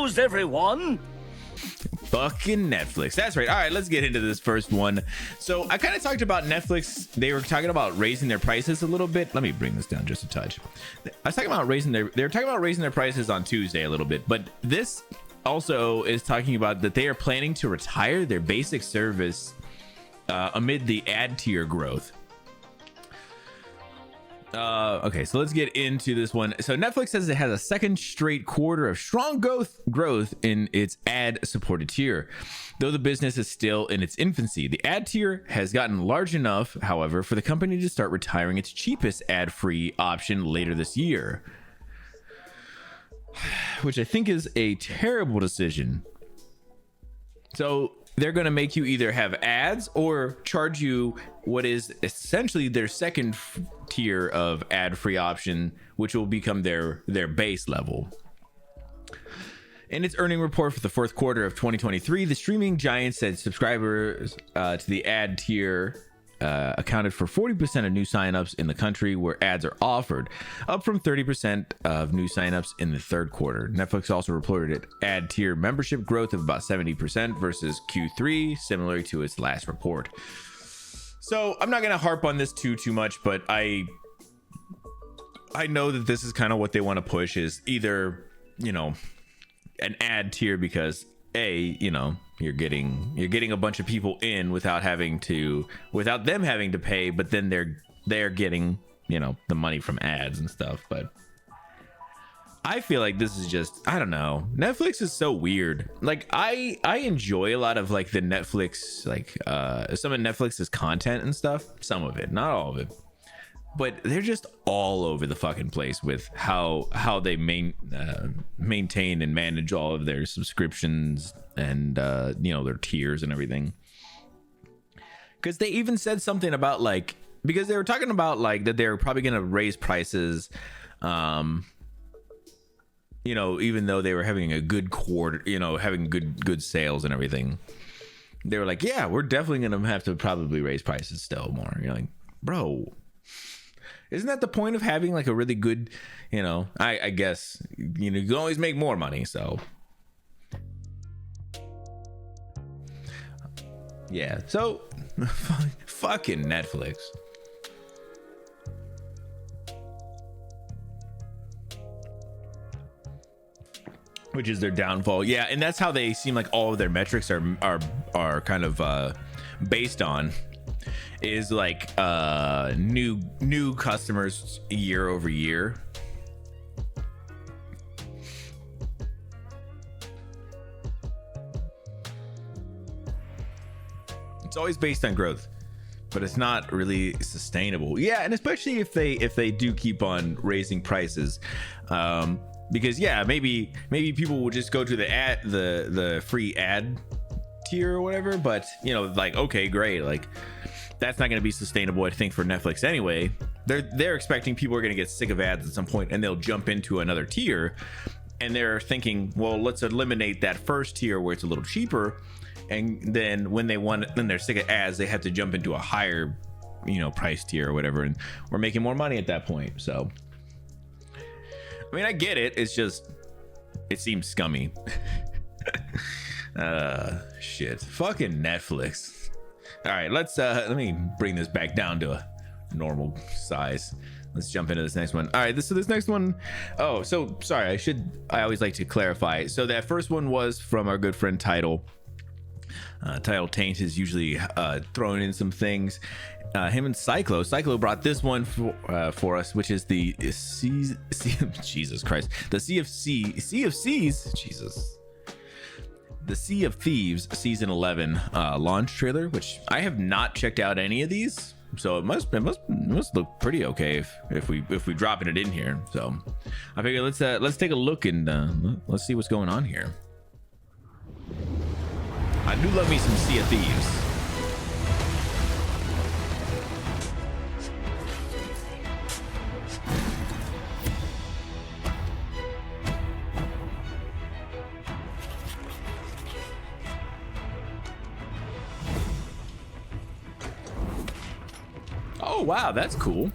news, everyone. Fucking Netflix. That's right. All right, let's get into this first one. So I kind of talked about Netflix. They were talking about raising their prices a little bit. Let me bring this down just a touch. I was talking about they were talking about raising their prices on Tuesday a little bit, but this also is talking about that they are planning to retire their basic service amid the ad tier growth. Okay, so let's get into this one. So Netflix says it has a second straight quarter of strong growth in its ad supported tier, though the business is still in its infancy. The ad tier has gotten large enough, however, for the company to start retiring its cheapest ad-free option later this year, which I think is a terrible decision. So they're going to make you either have ads or charge you what is essentially their second tier of ad-free option, which will become their base level. In its earning report for the fourth quarter of 2023, the streaming giant said subscribers to the ad tier accounted for 40% of new signups in the country where ads are offered, up from 30% of new signups in the third quarter. Netflix also reported ad tier membership growth of about 70% versus Q3, similar to its last report. So I'm not going to harp on this too much, but I know that this is kind of what they want to push, is either, you know, an ad tier because you're getting a bunch of people in without them having to pay, but then they're getting, the money from ads and stuff. But I feel like this is just, I don't know, Netflix is so weird. Like I enjoy a lot of like the Netflix, like some of Netflix's content and stuff, some of it, not all of it, but they're just all over the fucking place with how they maintain and manage all of their subscriptions and their tiers and everything. Because they even said something about like, because they were talking about like that they're probably gonna raise prices, even though they were having a good quarter, having good sales and everything. They were like, yeah, we're definitely gonna have to probably raise prices still more. You're like, bro, isn't that the point of having like a really good, I guess, you can always make more money. So yeah, so fucking Netflix. Which is their downfall. Yeah, and that's how they seem like all of their metrics are kind of based on, is like new customers year over year. It's always based on growth, but it's not really sustainable. Yeah, and especially if they do keep on raising prices, because yeah, maybe people will just go to the free ad tier or whatever, but like, okay, great, like that's not going to be sustainable, I think, for Netflix anyway. They're expecting people are going to get sick of ads at some point and they'll jump into another tier, and they're thinking, well, let's eliminate that first tier where it's a little cheaper, and then when they're sick of ads, they have to jump into a higher price tier or whatever, and we're making more money at that point. So I mean, I get it, it's just, it seems scummy. Shit, fucking Netflix. All right, let me bring this back down to a normal size. Let's jump into this next one. All right, this next one. Oh, so sorry, I always like to clarify. So that first one was from our good friend Tidal. Tidal Taint is usually throwing in some things. Him and Cyclo brought this one for us, which is the Jesus Christ, the Sea of Thieves, Jesus, the Sea of Thieves season 11 launch trailer, which I have not checked out any of these, so it must look pretty okay if we dropping it in here. So I figure let's take a look and let's see what's going on here. I do love me some Sea of Thieves. Oh wow, that's cool.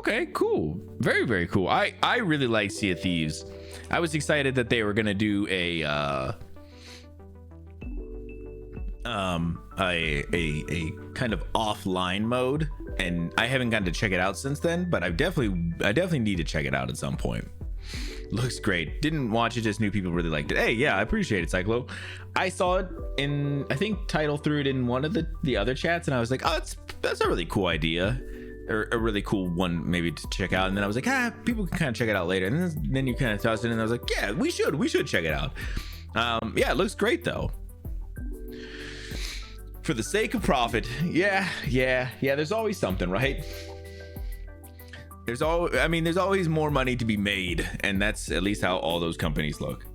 Okay, cool. Very, very cool. I really like Sea of Thieves. I was excited that they were gonna do a kind of offline mode, and I haven't gotten to check it out since then, but I definitely need to check it out at some point. Looks great. Didn't watch it, just knew people really liked it. Hey, yeah, I appreciate it, Cyclo. I saw it in, I think Title threw it in one of the other chats, and I was like, oh, that's a really cool idea, or a really cool one maybe to check out. And then I was like, people can kind of check it out later. And then you kind of tossed it in, and I was like, yeah, we should check it out. Yeah, it looks great though. For the sake of profit. Yeah, there's always something, right? There's always more money to be made, and that's at least how all those companies look.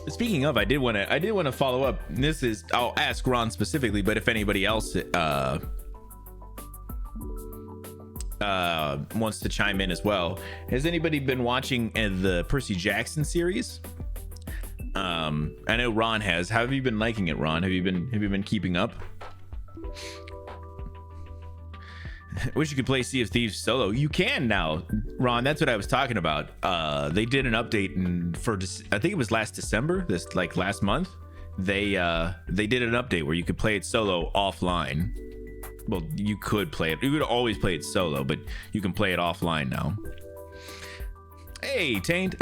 Speaking of, I did want to follow up. This is, I'll ask Ron specifically, but if anybody else wants to chime in as well, has anybody been watching the Percy Jackson series? I know Ron has. How have you been liking it, Ron? Have you been keeping up? Wish you could play Sea of Thieves solo. You can now, Ron. That's what I was talking about. They did an update I think it was last December, last month. They did an update where you could play it solo offline. Well, you could always play it solo, but you can play it offline now. Hey, Taint.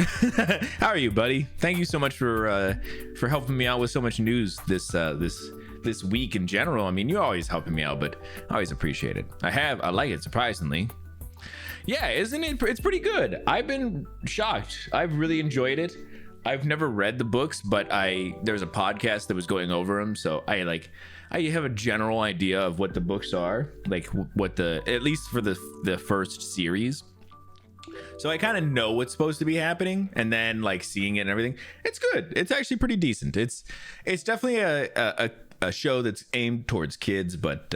How are you, buddy? Thank you so much for helping me out with so much news this week in general. I mean, you're always helping me out, but I always appreciate it. I like it, surprisingly. Yeah, isn't it? It's pretty good. I've been shocked. I've really enjoyed it. I've never read the books, but there's a podcast that was going over them, so I have a general idea of what the books are, like what at least for the first series. So I kind of know what's supposed to be happening, and then like seeing it and everything, it's good. It's actually pretty decent. It's definitely a show that's aimed towards kids, but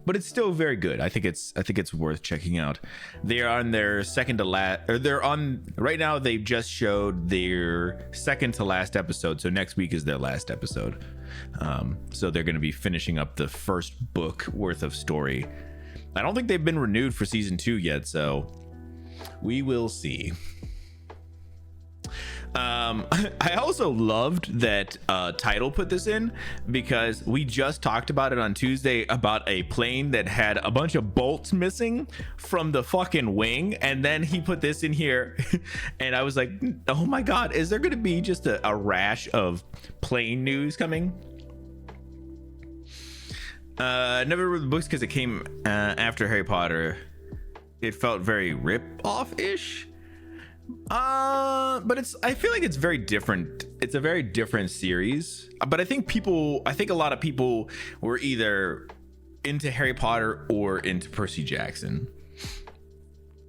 it's still very good. I think it's worth checking out. They are on their second to last, or they're on right now. They've just showed their second to last episode, so next week is their last episode. So they're going to be finishing up the first book worth of story. I don't think they've been renewed for season 2 yet, so we will see. I also loved that Title put this in, because we just talked about it on Tuesday about a plane that had a bunch of bolts missing from the fucking wing, and then he put this in here and I was like, oh my god, is there gonna be just a rash of plane news coming? Never read the books because it came after Harry Potter. It felt very rip-off-ish. But I feel like it's very different. It's a very different series. But I think a lot of people were either into Harry Potter or into Percy Jackson.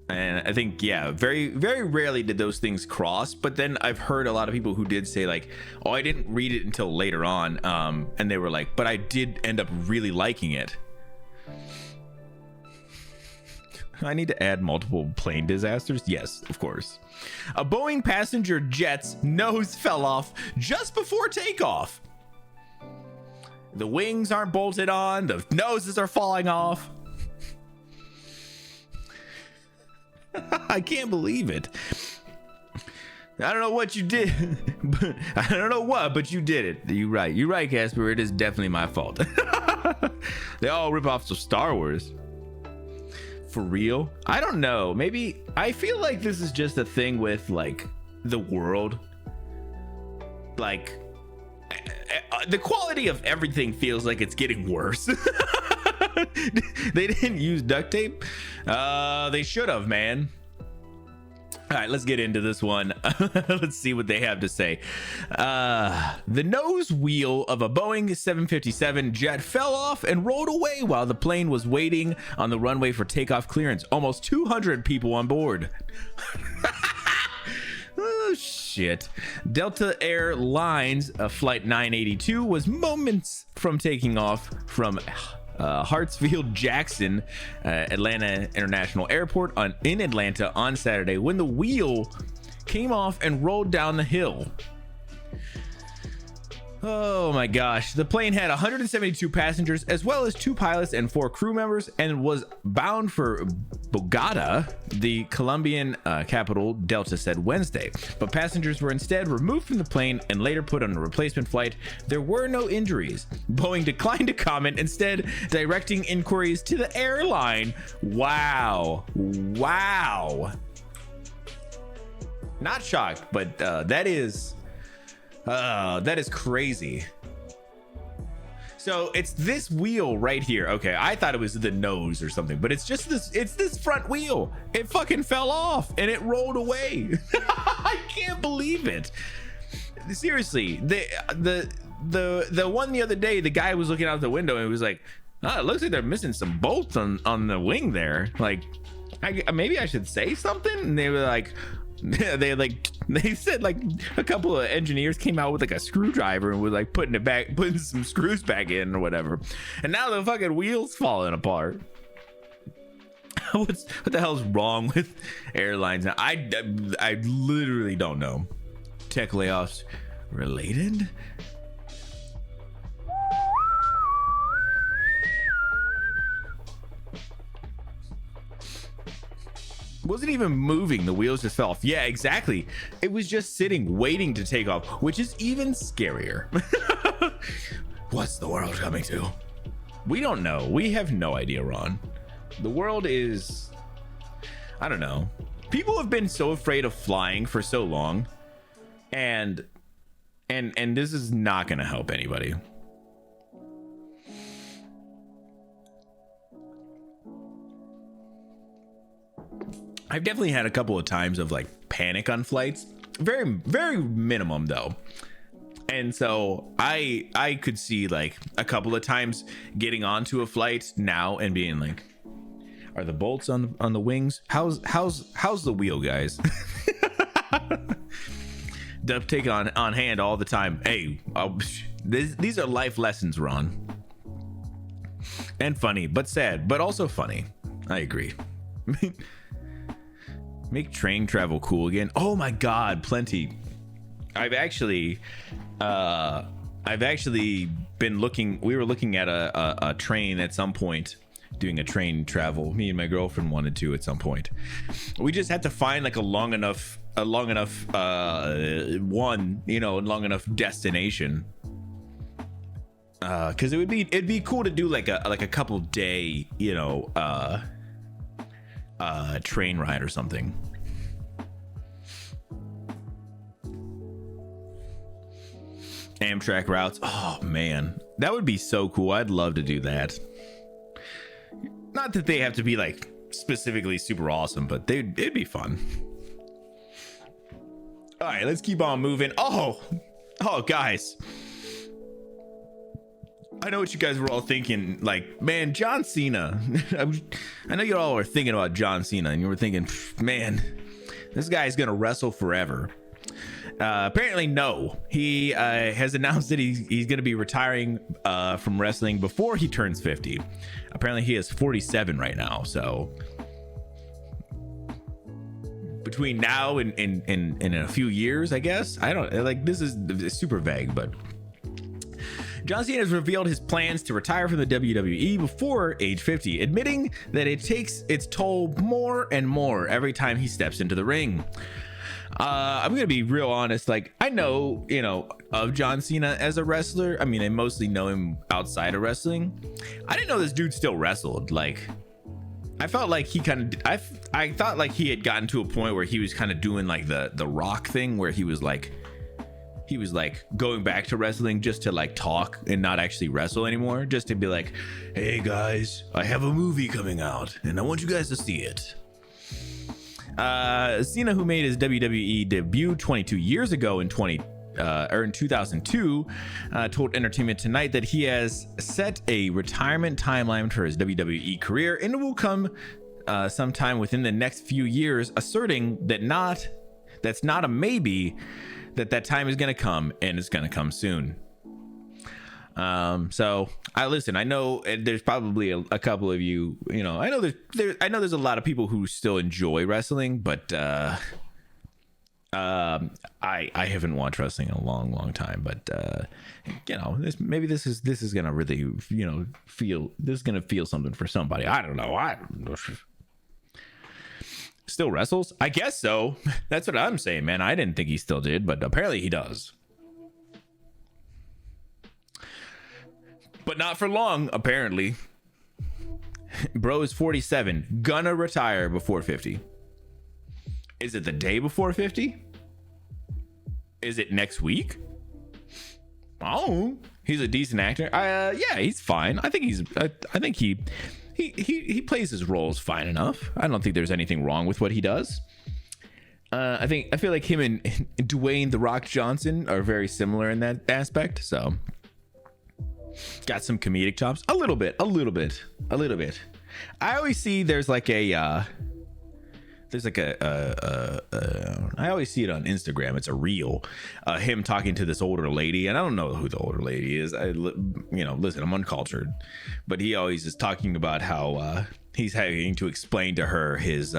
And I think, yeah, very, very rarely did those things cross. But then I've heard a lot of people who did say like, oh, I didn't read it until later on. And they were like, but I did end up really liking it. I need to add multiple plane disasters. Yes, of course. A Boeing passenger jet's nose fell off just before takeoff. The wings aren't bolted on. The noses are falling off. I can't believe it. I don't know what you did. But I don't know what, but you did it. You're right, Casper. It is definitely my fault. They all rip off some Star Wars. For real? I don't know. Maybe I feel like this is just a thing with like the world. Like the quality of everything feels like it's getting worse. They didn't use duct tape. They should have, man. All right, let's get into this one. Let's see what they have to say. The nose wheel of a Boeing 757 jet fell off and rolled away while the plane was waiting on the runway for takeoff clearance. Almost 200 people on board. Oh, shit. Delta Air Lines flight 982 was moments from taking off from Hartsfield-Jackson Atlanta International Airport in Atlanta on Saturday when the wheel came off and rolled down the hill. Oh my gosh. The plane had 172 passengers, as well as 2 pilots and 4 crew members, and was bound for Bogota, the Colombian capital, Delta said Wednesday. But passengers were instead removed from the plane and later put on a replacement flight. There were no injuries. Boeing declined to comment, instead directing inquiries to the airline. Wow. Wow. Not shocked, but that is crazy. So it's this wheel right here. Okay, I thought it was the nose or something, but it's just this front wheel. It fucking fell off and it rolled away. I can't believe it. Seriously, the one the other day, the guy was looking out the window and it was like, oh, it looks like they're missing some bolts on the wing there. Like, maybe I should say something. And they were like, they said like a couple of engineers came out with like a screwdriver and was like putting some screws back in or whatever, and now the fucking wheel's falling apart. What the hell's wrong with airlines now? I literally don't know. Tech layoffs related? Wasn't even moving, the wheels just fell off. Yeah, exactly. It was just sitting waiting to take off, which is even scarier. What's the world coming to? We don't know. We have no idea, Ron. The world is, I don't know. People have been so afraid of flying for so long, and this is not going to help anybody. I've definitely had a couple of times of like panic on flights, very, very minimum though. And so I could see like a couple of times getting onto a flight now and being like, are the bolts on the wings? How's the wheel, guys? Duct tape on hand all the time. Hey, these are life lessons, Ron. And funny, but sad, but also funny. I agree. Make train travel cool again. Oh my god, plenty. I've actually been looking. We were looking at a train at some point, doing a train travel. Me and my girlfriend wanted to at some point. We just had to find like a long enough long enough destination, because it'd be cool to do like a couple day train ride or something. Amtrak routes. Oh man, that would be so cool. I'd love to do that. Not that they have to be like specifically super awesome, but it'd be fun. All right, let's keep on moving. Oh guys, I know what you guys were all thinking. Like, man, John Cena. I know you all were thinking about John Cena, and you were thinking, man, this guy's gonna wrestle forever. Apparently, no. He has announced that he's going to be retiring from wrestling before he turns 50. Apparently, he is 47 right now. So between now and in a few years, I guess. I don't like, this is super vague, but John Cena has revealed his plans to retire from the WWE before age 50, admitting that it takes its toll more and more every time he steps into the ring. I'm gonna be real honest. Like, I know, of John Cena as a wrestler. I mean, I mostly know him outside of wrestling. I didn't know this dude still wrestled. Like, I felt like he kind of, I thought like he had gotten to a point where he was kind of doing like the Rock thing, where he was like going back to wrestling just to like talk and not actually wrestle anymore, just to be like, hey guys, I have a movie coming out and I want you guys to see it. Cena, who made his WWE debut 22 years ago in 2002, told Entertainment Tonight that he has set a retirement timeline for his WWE career, and it will come sometime within the next few years, asserting that that's not a maybe, that time is going to come, and it's going to come soon. So I know there's probably a couple of you, I know there's a lot of people who still enjoy wrestling, but I haven't watched wrestling in a long time, but you know, maybe this is gonna really, you know, feel something for somebody. I don't know. Still wrestles? I guess so. That's what I'm saying, man. I didn't think he still did, but apparently he does. But not for long, apparently. Bro is 47, gonna retire before 50. Is it the day before 50? Is it next week? Oh, he's a decent actor. Yeah, he's fine. I think he plays his roles fine enough. I don't think there's anything wrong with what he does. I feel like him and Dwayne "The Rock" Johnson are very similar in that aspect. So got some comedic chops, a little bit. I always see there's like a I always see it on Instagram. It's a reel, him talking to this older lady, and I don't know who the older lady is. Listen, I'm uncultured, but he always is talking about how he's having to explain to her his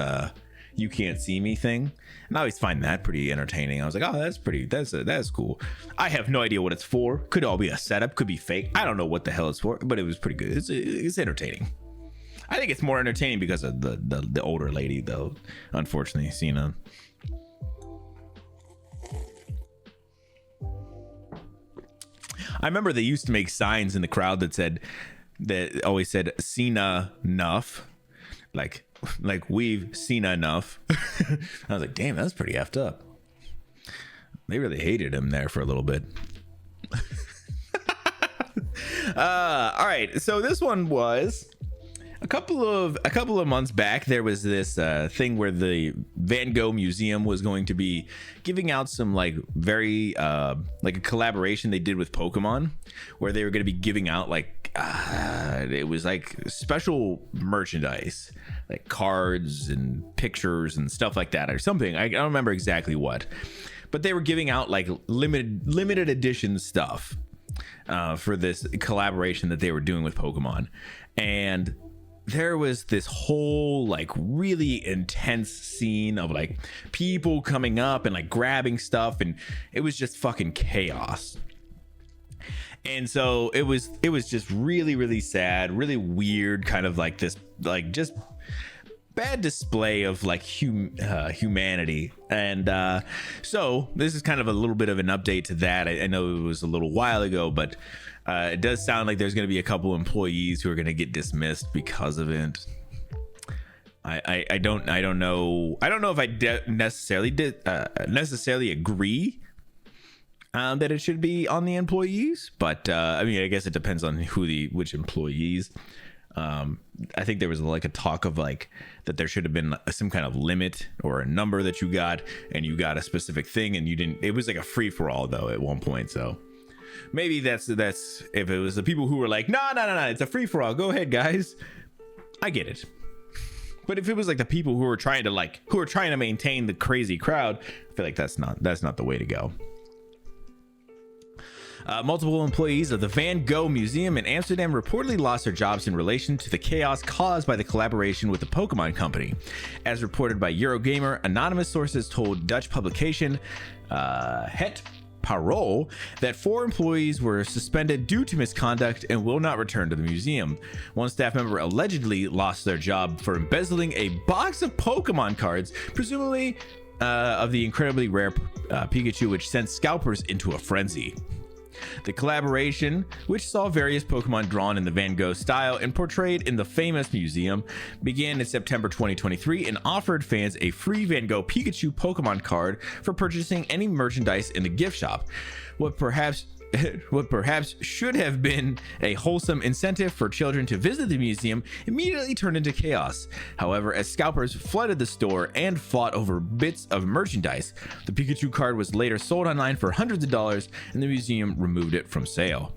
"you can't see me" thing, and I always find that pretty entertaining. I was like, oh, that's cool. I have no idea what it's for. Could all be a setup, could be fake. I don't know what the hell it's for, but it was pretty good. It's entertaining. I think it's more entertaining because of the older lady, though. Unfortunately, Cena. I remember they used to make signs in the crowd that always said "Cena enough," like we've seen enough. I was like, damn, that's pretty effed up. They really hated him there for a little bit. All right, so this one was a couple of months back. There was this thing where the Van Gogh Museum was going to be giving out some very like a collaboration they did with Pokemon, where they were going to be giving out it was like special merchandise, like cards and pictures and stuff like that or something. I don't remember exactly what, but they were giving out like limited edition stuff for this collaboration that they were doing with Pokemon. And there was this whole really intense scene of people coming up and grabbing stuff, and it was just fucking chaos. And so it was just really, really sad, really weird, kind of this just bad display of humanity. And so this is kind of a little bit of an update to that. I know it was a little while ago, but it does sound like there's going to be a couple employees who are going to get dismissed because of it. I don't know if I necessarily agree that it should be on the employees, but I mean, I guess it depends on which employees. I think there was a talk of that there should have been some kind of limit or a number that you got, and you got a specific thing, and you didn't. It was like a free for all though at one point. So maybe that's if it was the people who were like, no, it's a free for all. Go ahead, guys. I get it. But if it was the people who were trying to maintain the crazy crowd, I feel like that's not the way to go. Multiple employees of the Van Gogh Museum in Amsterdam reportedly lost their jobs in relation to the chaos caused by the collaboration with the Pokemon Company. As reported by Eurogamer, anonymous sources told Dutch publication Het Parool that 4 employees were suspended due to misconduct and will not return to the museum. One staff member allegedly lost their job for embezzling a box of Pokemon cards, presumably of the incredibly rare Pikachu, which sent scalpers into a frenzy. The collaboration, which saw various Pokemon drawn in the Van Gogh style and portrayed in the famous museum, began in September 2023 and offered fans a free Van Gogh Pikachu Pokemon card for purchasing any merchandise in the gift shop. What perhaps should have been a wholesome incentive for children to visit the museum immediately turned into chaos. However, as scalpers flooded the store and fought over bits of merchandise, the Pikachu card was later sold online for hundreds of dollars, and the museum removed it from sale.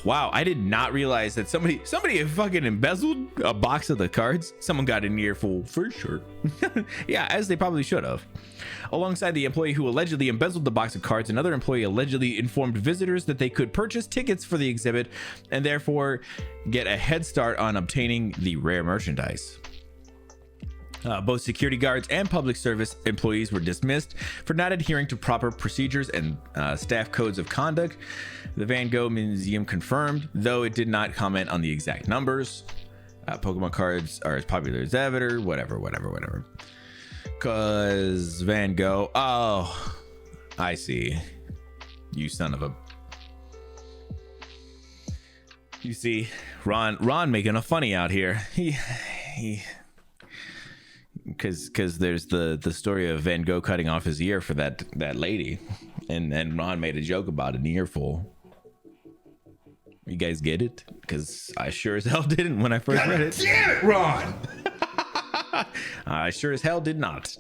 Wow, I did not realize that somebody fucking embezzled a box of the cards. Someone got an earful for sure. Yeah, as they probably should have. Alongside the employee who allegedly embezzled the box of cards, another employee allegedly informed visitors that they could purchase tickets for the exhibit and therefore get a head start on obtaining the rare merchandise. Both security guards and public service employees were dismissed for not adhering to proper procedures and staff codes of conduct. The Van Gogh Museum confirmed, though it did not comment on the exact numbers. Pokemon cards are as popular as ever, whatever. Cause Van Gogh, oh, I see. You son of a... You see, Ron making a funny out here. He because there's the story of Van Gogh cutting off his ear for that lady, and Ron made a joke about an earful. You guys get it? Because I sure as hell didn't when I first read it. Damn it, Ron! I sure as hell did not.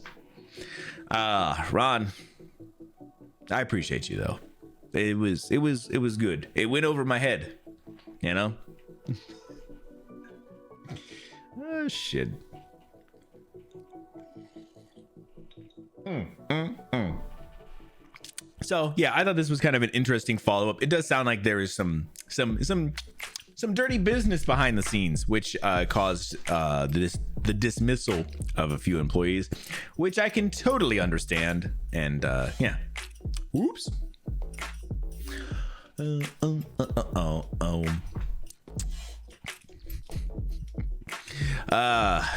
Ron, I appreciate you though. It was good. It went over my head, you know. Oh shit. So yeah, I thought this was kind of an interesting follow-up. It does sound like there is some dirty business behind the scenes, which caused the dismissal of a few employees, which I can totally understand. And yeah, whoops.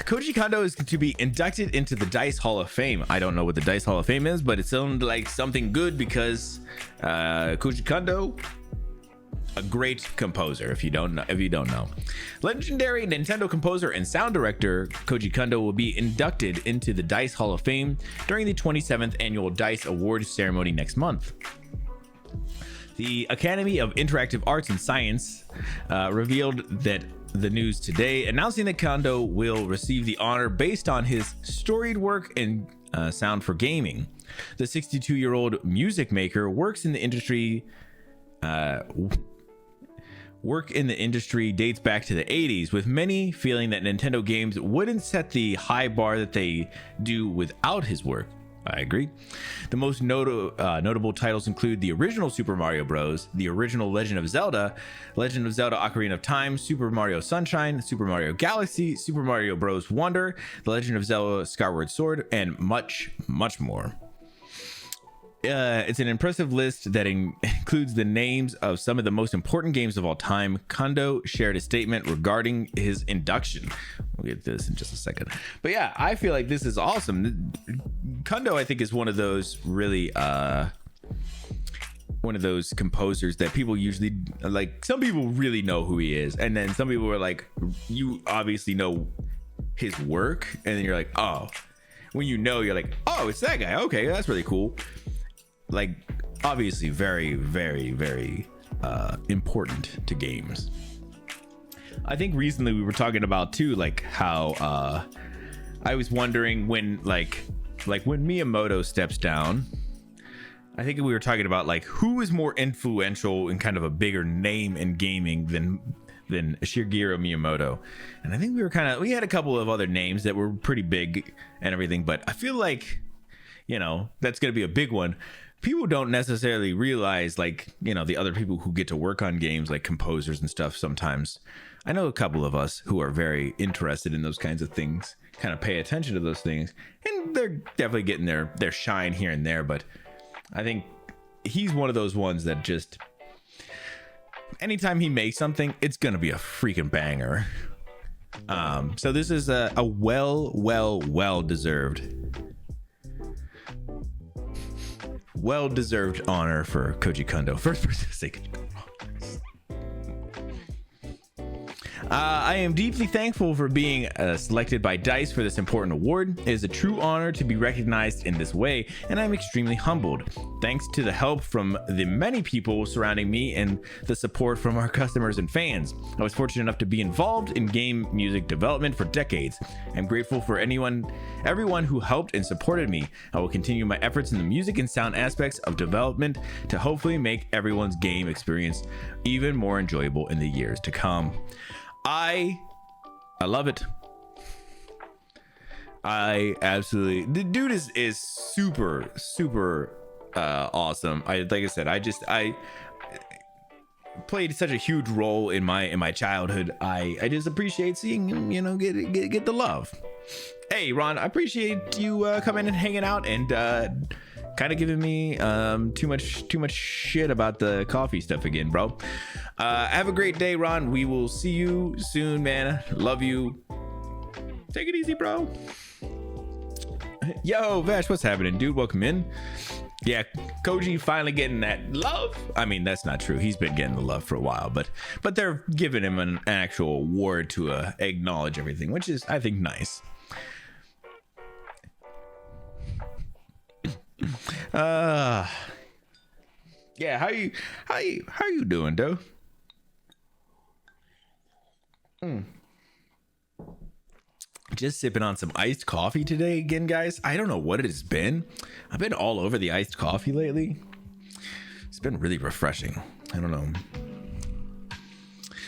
Koji Kondo is to be inducted into the DICE Hall of Fame. I don't know what the DICE Hall of Fame is, but it sounded like something good because Koji Kondo, a great composer. If you don't know, legendary Nintendo composer and sound director Koji Kondo will be inducted into the DICE Hall of Fame during the 27th annual DICE Awards ceremony next month. The Academy of Interactive Arts and Science revealed that the news today, announcing that Kondo will receive the honor based on his storied work and sound for gaming. The 62-year-old music maker work in the industry dates back to the 80s, with many feeling that Nintendo games wouldn't set the high bar that they do without his work. I agree. The most notable titles include the original Super Mario Bros., the original Legend of Zelda Ocarina of Time, Super Mario Sunshine, Super Mario Galaxy, Super Mario Bros. Wonder, The Legend of Zelda Skyward Sword, and much, much more. It's an impressive list that includes the names of some of the most important games of all time. Kondo shared a statement regarding his induction. We'll get to this in just a second. But yeah, I feel like this is awesome. Kondo, I think, is one of those really one of those composers that people usually like. Some people really know who he is, and then some people are like, you obviously know his work, and then you're like, oh, when you know, you're like, oh, it's that guy. Okay, that's really cool. Like, obviously very, very, very important to games. I think recently we were talking about too, like how I was wondering when like when Miyamoto steps down, I think we were talking about like who is more influential and kind of a bigger name in gaming than Shigeru Miyamoto. And I think we had a couple of other names that were pretty big and everything, but I feel like, you know, that's going to be a big one. People don't necessarily realize, like, you know, the other people who get to work on games, like composers and stuff sometimes. I know a couple of us who are very interested in those kinds of things, kind of pay attention to those things, and they're definitely getting their shine here and there. But I think he's one of those ones that just, anytime he makes something, it's going to be a freaking banger. So this is a well-deserved honor for Koji Kondo. First person to say I am deeply thankful for being selected by DICE for this important award. It is a true honor to be recognized in this way, and I'm extremely humbled. Thanks to the help from the many people surrounding me and the support from our customers and fans, I was fortunate enough to be involved in game music development for decades. I'm grateful for everyone who helped and supported me. I will continue my efforts in the music and sound aspects of development to hopefully make everyone's game experience even more enjoyable in the years to come. I love it. I absolutely, the dude is super awesome. Like I said, I played such a huge role in my childhood. I just appreciate seeing him, you know, get the love. Hey Ron, I appreciate you coming and hanging out and kind of giving me too much shit about the coffee stuff again, bro. Have a great day, Ron. We will see you soon, man. Love you. Take it easy, bro. Yo, Vash, what's happening, dude? Welcome in. Yeah, Koji finally getting that love. I mean, that's not true. He's been getting the love for a while, but they're giving him an actual award to acknowledge everything, which is, I think, nice. Yeah, how you doing, though? Just sipping on some iced coffee today again, guys. I don't know what it has been. I've been all over the iced coffee lately. It's been really refreshing. I don't know.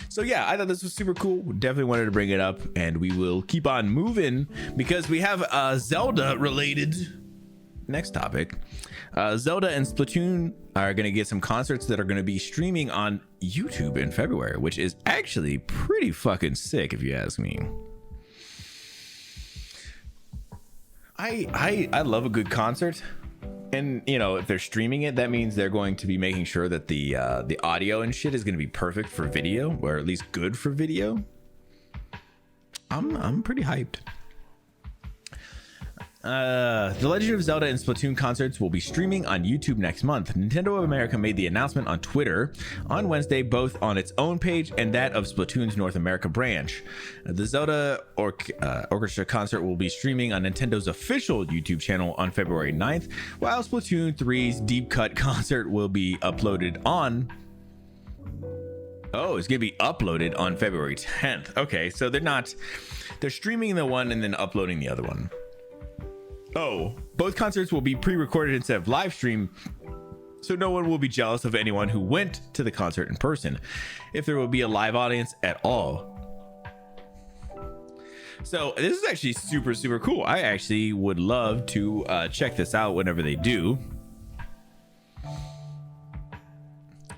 So yeah, I thought this was super cool. Definitely wanted to bring it up, and we will keep on moving because we have Zelda related next topic. Zelda and Splatoon are going to get some concerts that are going to be streaming on YouTube in February, which is actually pretty fucking sick if you ask me. I love a good concert, and you know, if they're streaming it, that means they're going to be making sure that the audio and shit is going to be perfect for video, or at least good for video. I'm pretty hyped. The Legend of Zelda and Splatoon concerts will be streaming on YouTube next month. Nintendo of America made the announcement on Twitter on Wednesday, both on its own page and that of Splatoon's North America branch. The Zelda Orchestra concert will be streaming on Nintendo's official YouTube channel on February 9th, while Splatoon 3's Deep Cut concert will be uploaded on... Oh, it's gonna be uploaded on February 10th. Okay, so they're streaming the one and then uploading the other one. Oh, both concerts will be pre-recorded instead of live stream, so no one will be jealous of anyone who went to the concert in person, if there will be a live audience at all. So this is actually super cool. I actually would love to check this out whenever they do.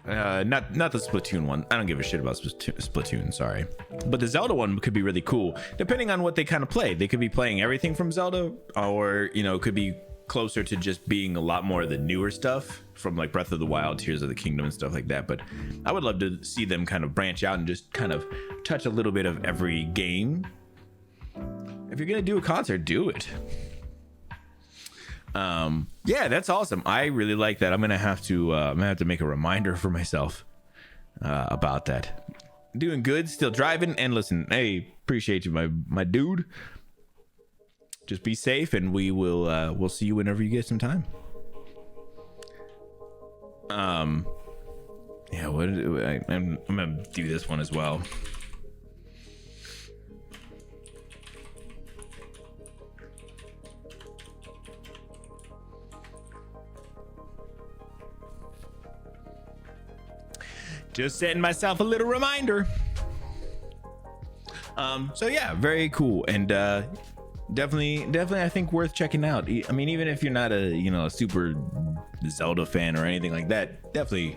Not the Splatoon one. I don't give a shit about Splatoon, sorry. But the Zelda one could be really cool, depending on what they kind of play. They could be playing everything from Zelda, or, you know, could be closer to just being a lot more of the newer stuff from like Breath of the Wild, Tears of the Kingdom and stuff like that. But I would love to see them kind of branch out and just kind of touch a little bit of every game. If you're gonna do a concert, do it. Yeah, that's awesome. I really like that. I'm gonna have to make a reminder for myself about that. Doing good, still driving, and listen, hey, appreciate you, my dude. Just be safe, and we'll see you whenever you get some time. Yeah, I'm gonna do this one as well. Just setting myself a little reminder. So yeah, very cool, and definitely I think worth checking out. I mean, even if you're not a super Zelda fan or anything like that, definitely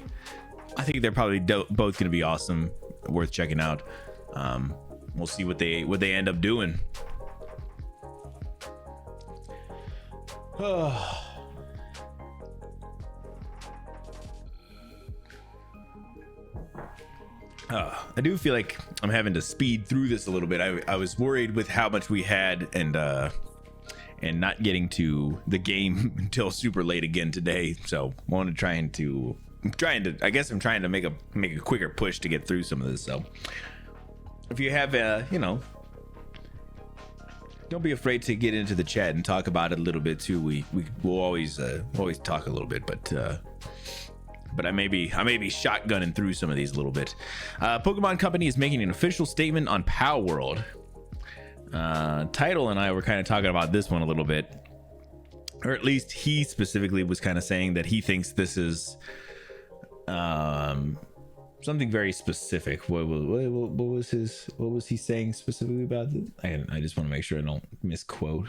I think they're probably both gonna be awesome, worth checking out. We'll see what they end up doing. I do feel like I'm having to speed through this a little bit. I was worried with how much we had, and not getting to the game until super late again today. So I'm trying to make a quicker push to get through some of this. So if you have don't be afraid to get into the chat and talk about it a little bit too. We'll always talk a little bit, but I may be shotgunning through some of these a little bit. Pokemon Company is making an official statement on Pow World. Title and I were kind of talking about this one a little bit, or at least he specifically was kind of saying that he thinks this is something very specific. What was he saying specifically about this? I just want to make sure I don't misquote.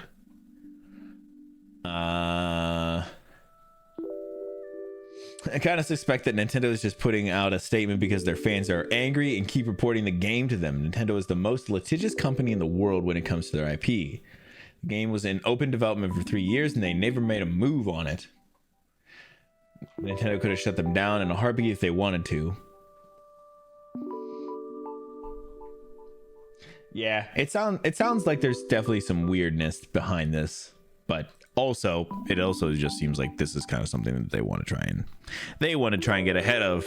I kind of suspect that Nintendo is just putting out a statement because their fans are angry and keep reporting the game to them. Nintendo is the most litigious company in the world when it comes to their IP. The game was in open development for 3 years and they never made a move on it. Nintendo could have shut them down in a heartbeat if they wanted to. Yeah, it sounds like there's definitely some weirdness behind this, but it also just seems like this is kind of something that they want to try and get ahead of.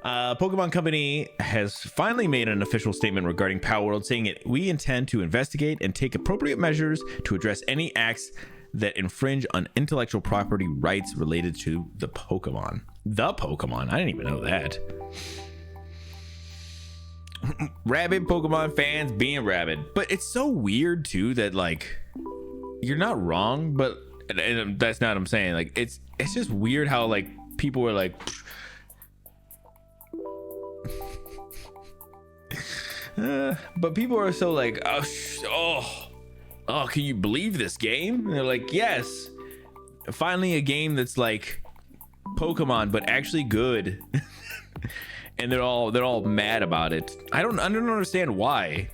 Pokemon Company has finally made an official statement regarding Pow World, saying we intend to investigate and take appropriate measures to address any acts that infringe on intellectual property rights related to the Pokemon. I didn't even know that. Rabid Pokemon fans being rabid, but it's so weird too that like you're not wrong, but and that's not what I'm saying. Like it's just weird how like people were like but people are so like oh can you believe this game? And they're like, yes, finally a game that's like Pokemon but actually good. And they're all mad about it. I don't understand why.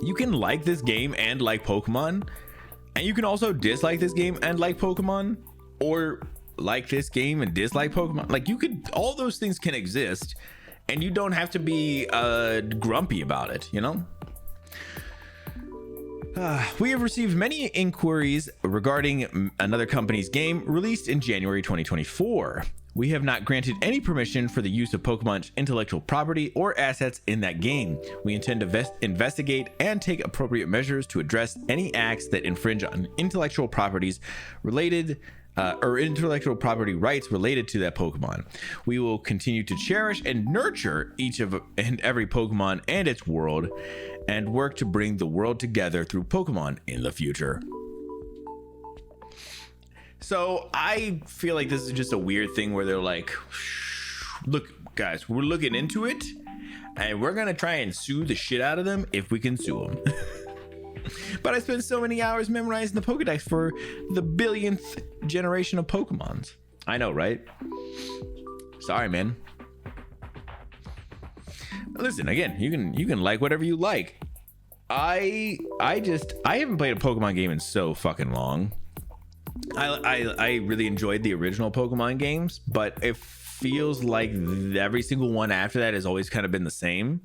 You can like this game and like Pokemon, and you can also dislike this game and like Pokemon, or like this game and dislike Pokemon. Like you could, all those things can exist, and you don't have to be grumpy about it, you know? We have received many inquiries regarding another company's game released in January 2024. We have not granted any permission for the use of Pokemon's intellectual property or assets in that game. We intend to investigate and take appropriate measures to address any acts that infringe on intellectual properties related or intellectual property rights related to that Pokemon. We will continue to cherish and nurture each and every Pokemon and its world, and work to bring the world together through Pokemon in the future. So I feel like this is just a weird thing where they're like, look guys, we're looking into it and we're gonna try and sue the shit out of them if we can sue them. But I spent so many hours memorizing the Pokedex for the billionth generation of Pokemons. I know, right? Sorry, man. Listen, again, you can like whatever you like. I haven't played a Pokemon game in so fucking long. I really enjoyed the original Pokemon games, but it feels like every single one after that has always kind of been the same.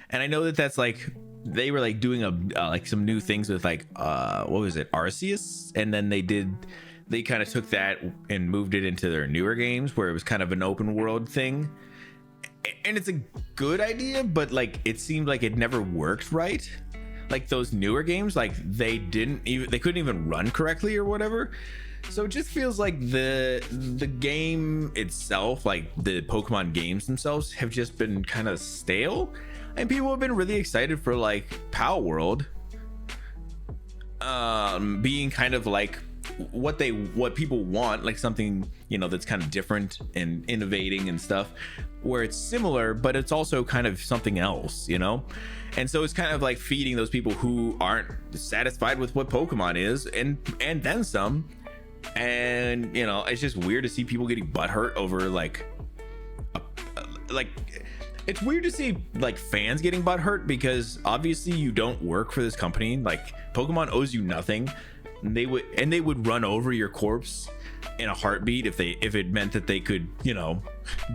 And I know that that's like they were like doing like some new things with like what was it, Arceus, and then they kind of took that and moved it into their newer games where it was kind of an open world thing. And it's a good idea, but like it seemed like it never worked right. Like those newer games, like they couldn't even run correctly or whatever. So it just feels like the game itself, like the Pokemon games themselves, have just been kind of stale, and people have been really excited for like Pow World being kind of like what people want, like something, you know, that's kind of different and innovating and stuff, where it's similar but it's also kind of something else, you know. And so it's kind of like feeding those people who aren't satisfied with what Pokemon is and then some. And you know, it's just weird to see people getting butthurt over like it's weird to see like fans getting butthurt because obviously you don't work for this company. Like Pokemon owes you nothing. They would run over your corpse in a heartbeat if it meant that they could, you know,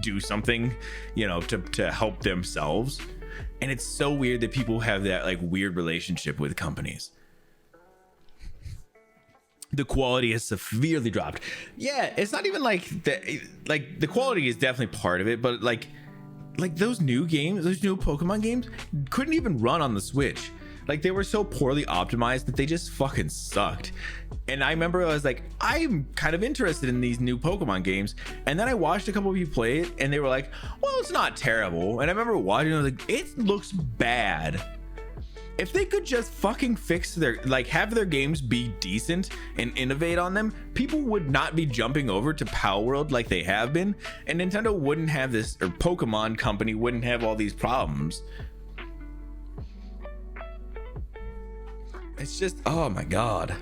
do something, you know, to help themselves. And it's so weird that people have that like weird relationship with companies. The quality has severely dropped. Yeah, it's not even like that. Like the quality is definitely part of it, but like like those new games, those new Pokemon games couldn't even run on the Switch. Like they were so poorly optimized that they just fucking sucked. And I remember I was like, I'm kind of interested in these new Pokemon games. And then I watched a couple of people play it and they were like, well, it's not terrible. And I remember watching it, I was like, it looks bad. If they could just fucking fix their, like, have their games be decent and innovate on them, people would not be jumping over to Power World like they have been, and Nintendo wouldn't have this, or Pokemon Company wouldn't have all these problems. It's just, oh my god.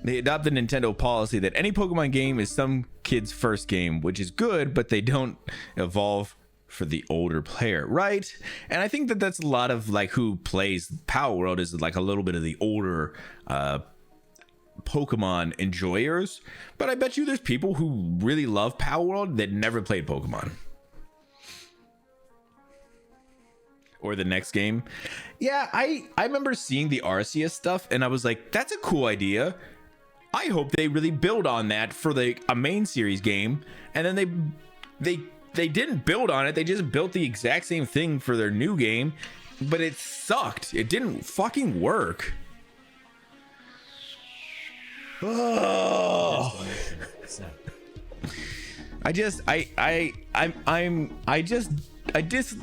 They adopt the Nintendo policy that any Pokemon game is some kid's first game, which is good, but they don't evolve for the older player, right? And I think that that's a lot of like who plays Power World is like a little bit of the older Pokemon enjoyers, but I bet you there's people who really love Power World that never played Pokemon or the next game. Yeah, I remember seeing the Arceus stuff and I was like, that's a cool idea. I hope they really build on that for a main series game. And then they didn't build on it. They just built the exact same thing for their new game, but it sucked. It didn't fucking work. Oh.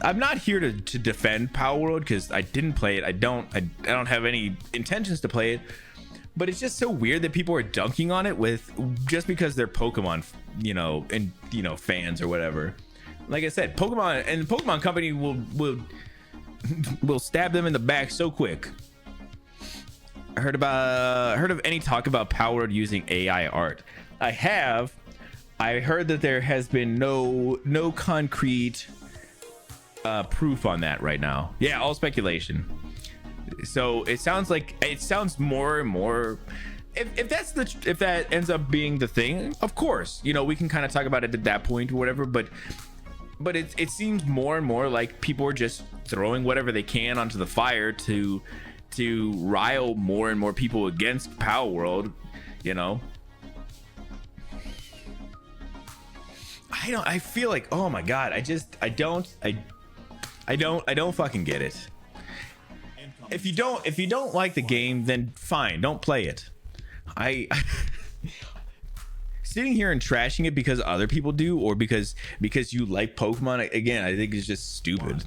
I'm not here to defend Power World because I didn't play it. I don't have any intentions to play it. But it's just so weird that people are dunking on it with just because they're Pokemon, fans or whatever. Like I said, Pokemon and the Pokemon Company will stab them in the back so quick. I heard of any talk about Power World using AI art. I have. I heard that there has been no concrete proof on that right now. Yeah, all speculation. So it sounds more and more, if that ends up being the thing, of course, we can kind of talk about it at that point or whatever, but it seems more and more like people are just throwing whatever they can onto the fire to rile more and more people against Power World. I feel like, oh my god, I don't fucking get it. If you don't like the game, then fine, don't play it. Sitting here and trashing it because other people do, or because you like Pokemon, again, I think it's just stupid.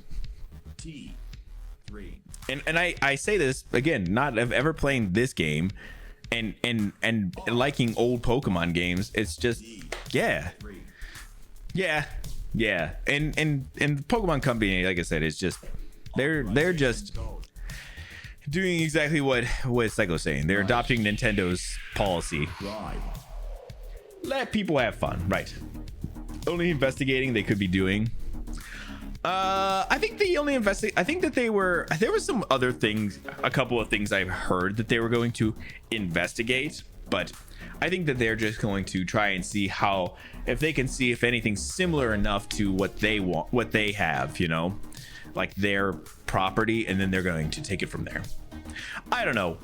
T3. And I say this again, not of ever playing this game and liking old Pokemon games. It's just yeah. And Pokemon Company, like I said, is just they're just doing exactly what Psycho's saying. They're adopting Nintendo's policy. Let people have fun, right? Only investigating they could be doing. I think that there were some other things, a couple of things I've heard that they were going to investigate, but I think that they're just going to try and see if they can see if anything's similar enough to what they want, what they have, like their property, and then they're going to take it from there. I don't know,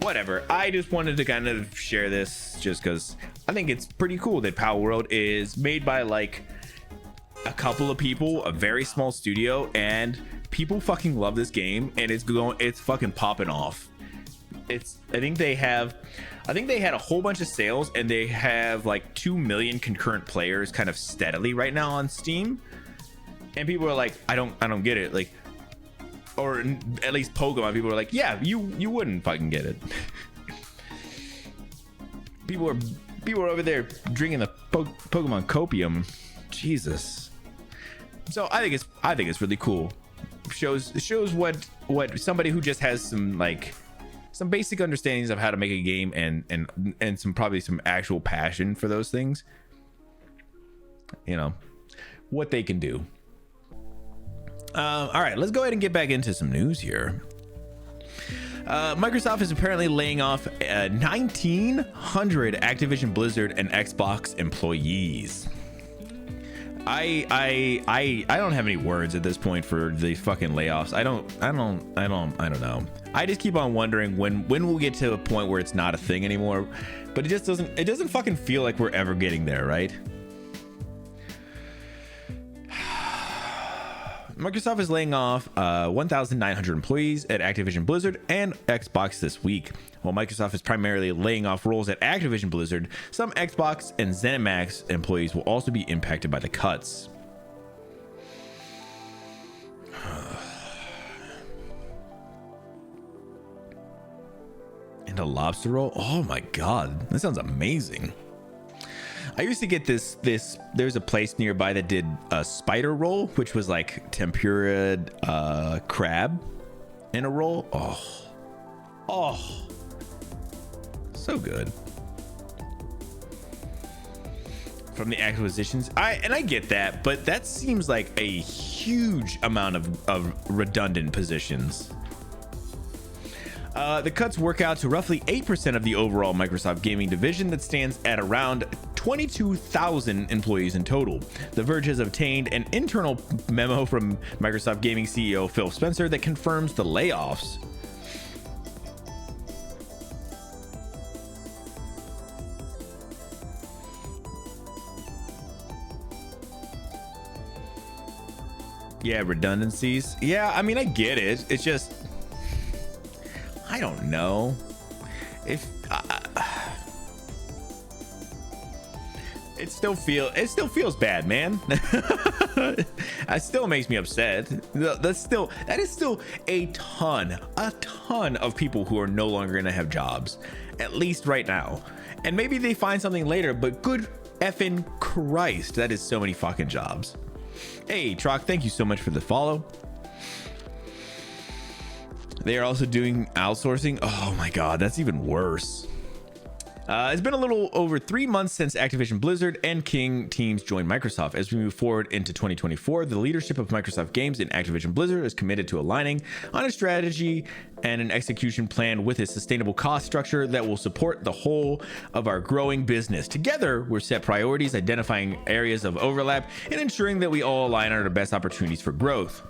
whatever. I just wanted to kind of share this just because I think it's pretty cool that Power World is made by like a couple of people, a very small studio, and people fucking love this game, and it's fucking popping off. I think they had a whole bunch of sales, and they have like 2 million concurrent players kind of steadily right now on Steam. And people are like, I don't get it. Like, or at least Pokemon people are like, yeah, you wouldn't fucking get it. people are over there drinking the Pokemon copium. Jesus. So I think it's really cool. Shows what somebody who just has some basic understandings of how to make a game and probably some actual passion for those things, what they can do. All right, let's go ahead and get back into some news here. Microsoft is apparently laying off 1,900 Activision Blizzard and Xbox employees. I don't have any words at this point for the fucking layoffs. I don't know. I just keep on wondering when we'll get to a point where it's not a thing anymore. But it doesn't fucking feel like we're ever getting there, right? Microsoft is laying off 1,900 employees at Activision Blizzard and Xbox this week. While Microsoft is primarily laying off roles at Activision Blizzard, some Xbox and ZeniMax employees will also be impacted by the cuts. And a lobster roll? Oh my god, that sounds amazing. I used to get this there's a place nearby that did a spider roll, which was like tempura crab in a roll. Oh, so good. From the acquisitions, I get that, but that seems like a huge amount of redundant positions. The cuts work out to roughly 8% of the overall Microsoft gaming division that stands at around 22,000 employees in total. The Verge has obtained an internal memo from Microsoft Gaming CEO Phil Spencer that confirms the layoffs. Yeah, redundancies. Yeah, I mean, I get it. It's just, I don't know if it still feels bad, man. It still makes me upset. That is still a ton of people who are no longer gonna have jobs, at least right now. And maybe they find something later, but good effing Christ, that is so many fucking jobs. Hey Troc, thank you so much for the follow. They are also doing outsourcing. Oh my god, that's even worse. It's been a little over 3 months since Activision Blizzard and King teams joined Microsoft. As we move forward into 2024, the leadership of Microsoft Games and Activision Blizzard is committed to aligning on a strategy and an execution plan with a sustainable cost structure that will support the whole of our growing business. Together, we're set priorities, identifying areas of overlap, and ensuring that we all align on our best opportunities for growth.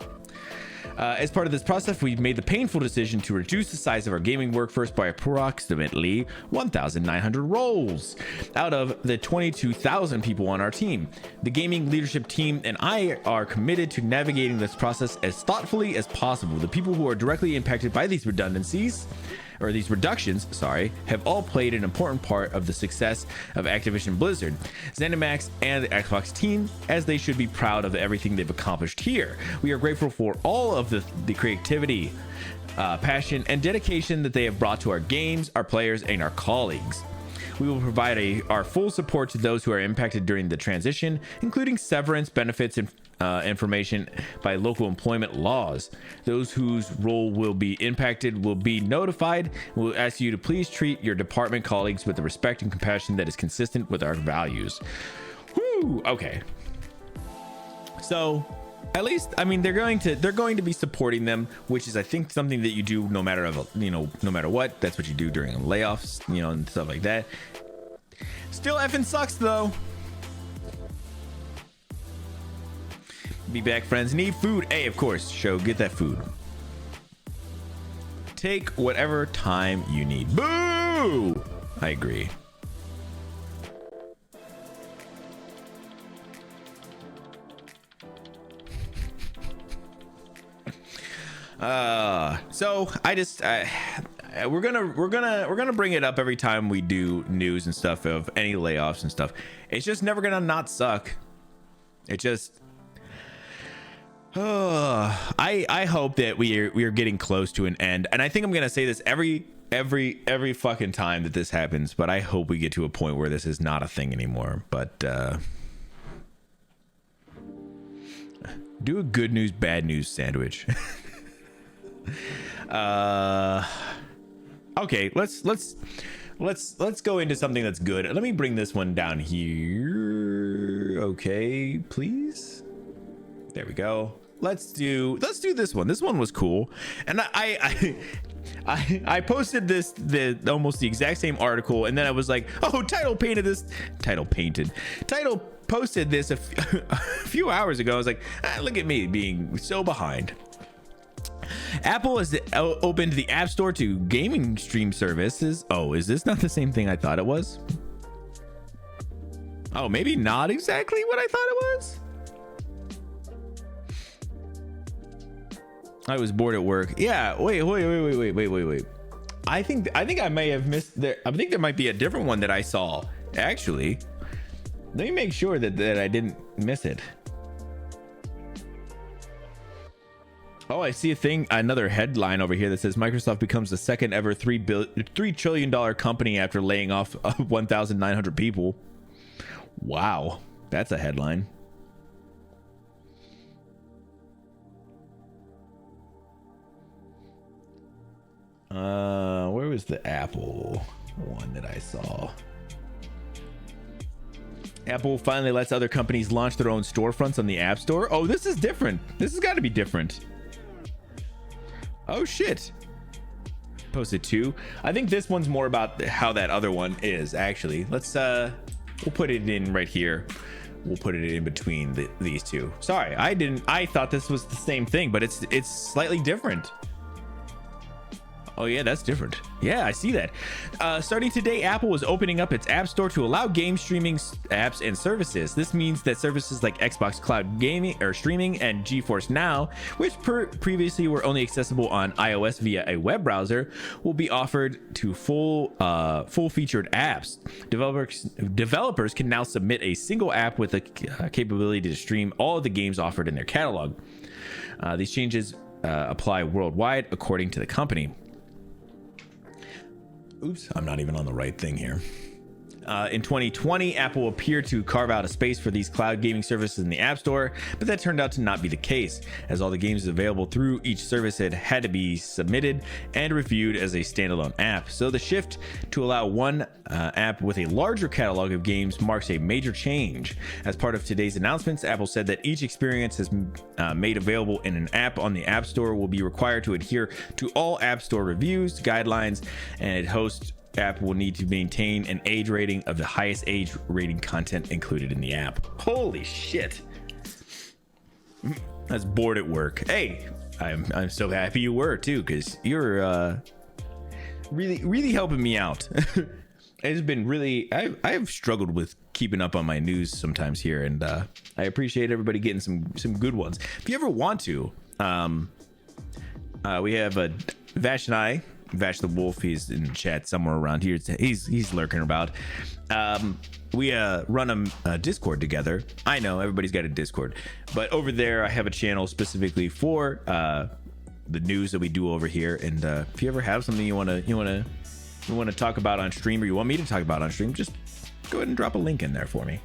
As part of this process, we've made the painful decision to reduce the size of our gaming workforce by approximately 1,900 roles out of the 22,000 people on our team. The gaming leadership team and I are committed to navigating this process as thoughtfully as possible. The people who are directly impacted by these reductions, have all played an important part of the success of Activision Blizzard, ZeniMax, and the Xbox team, as they should be proud of everything they've accomplished here. We are grateful for all of the creativity, passion, and dedication that they have brought to our games, our players, and our colleagues. We will provide our full support to those who are impacted during the transition, including severance benefits and information by local employment laws. Those whose role will be impacted will be notified. We'll ask you to please treat your department colleagues with the respect and compassion that is consistent with our values. Woo! Okay. So, at least, I mean, they're going to be supporting them, which is, I think, something that you do no matter what. That's what you do during layoffs, and stuff like that. Still effing sucks though. Be back, friends. Need food? Hey, of course. Show, get that food. Take whatever time you need. Boo! I agree. So I just we're gonna bring it up every time we do news and stuff of any layoffs and stuff. It's just never gonna not suck. It just I hope that we are getting close to an end, and I think I'm gonna say this every fucking time that this happens, but I hope we get to a point where this is not a thing anymore. But do a good news bad news sandwich. Okay, let's go into something that's good. Let me bring this one down here. Okay, please. There we go. Let's do this one. This one was cool, and I posted almost the exact same article, and then I was like, oh, Title posted this a few hours ago. I was like, look at me being so behind. Apple has opened the App Store to gaming stream services. Oh, is this not the same thing I thought it was? Oh, maybe not exactly what I thought it was. I was bored at work. Yeah. Wait. I think I may have missed there. I think there might be a different one that I saw. Actually, let me make sure that I didn't miss it. Oh, I see another headline over here that says Microsoft becomes the second ever $3 trillion company after laying off 1,900 people. Wow, that's a headline. Where was the Apple one that I saw? Apple finally lets other companies launch their own storefronts on the App Store. Oh, this is different. This has got to be different. Oh shit. Posted 2. I think this one's more about how that other one is actually. Let's we'll put it in right here. We'll put it in between these two. Sorry, I thought this was the same thing, but it's slightly different. Oh yeah, that's different. Yeah, I see that. Starting today, Apple is opening up its App Store to allow game streaming apps and services. This means that services like Xbox Cloud Gaming or streaming and GeForce Now, which previously were only accessible on iOS via a web browser, will be offered to full-featured apps. Developers can now submit a single app with the capability to stream all of the games offered in their catalog. These changes apply worldwide, according to the company. Oops, I'm not even on the right thing here. In 2020, Apple appeared to carve out a space for these cloud gaming services in the App Store, but that turned out to not be the case, as all the games available through each service had to be submitted and reviewed as a standalone app. So the shift to allow one app with a larger catalog of games marks a major change. As part of today's announcements, Apple said that each experience is made available in an app on the App Store will be required to adhere to all App Store reviews, guidelines, and host app will need to maintain an age rating of the highest age rating content included in the app. Holy shit. That's bored at work. Hey, I'm so happy you were too, because you're really helping me out. It's been really I've struggled with keeping up on my news sometimes here, and I appreciate everybody getting some good ones. If you ever want to, we have Vash and I, Vash the Wolf, he's in the chat somewhere around here. He's lurking about. We run a Discord together. I know everybody's got a Discord, but over there I have a channel specifically for the news that we do over here. And if you ever have something you want to talk about on stream, or you want me to talk about on stream, just go ahead and drop a link in there for me.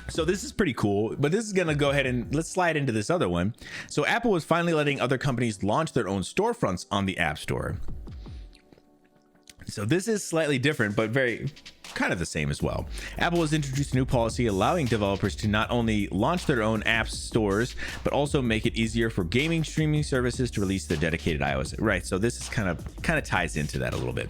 So this is pretty cool, but this is going to go ahead and let's slide into this other one. So Apple is finally letting other companies launch their own storefronts on the App Store. So this is slightly different, but very kind of the same as well. Apple has introduced a new policy allowing developers to not only launch their own app stores, but also make it easier for gaming streaming services to release their dedicated iOS. Right. So this is kind of ties into that a little bit.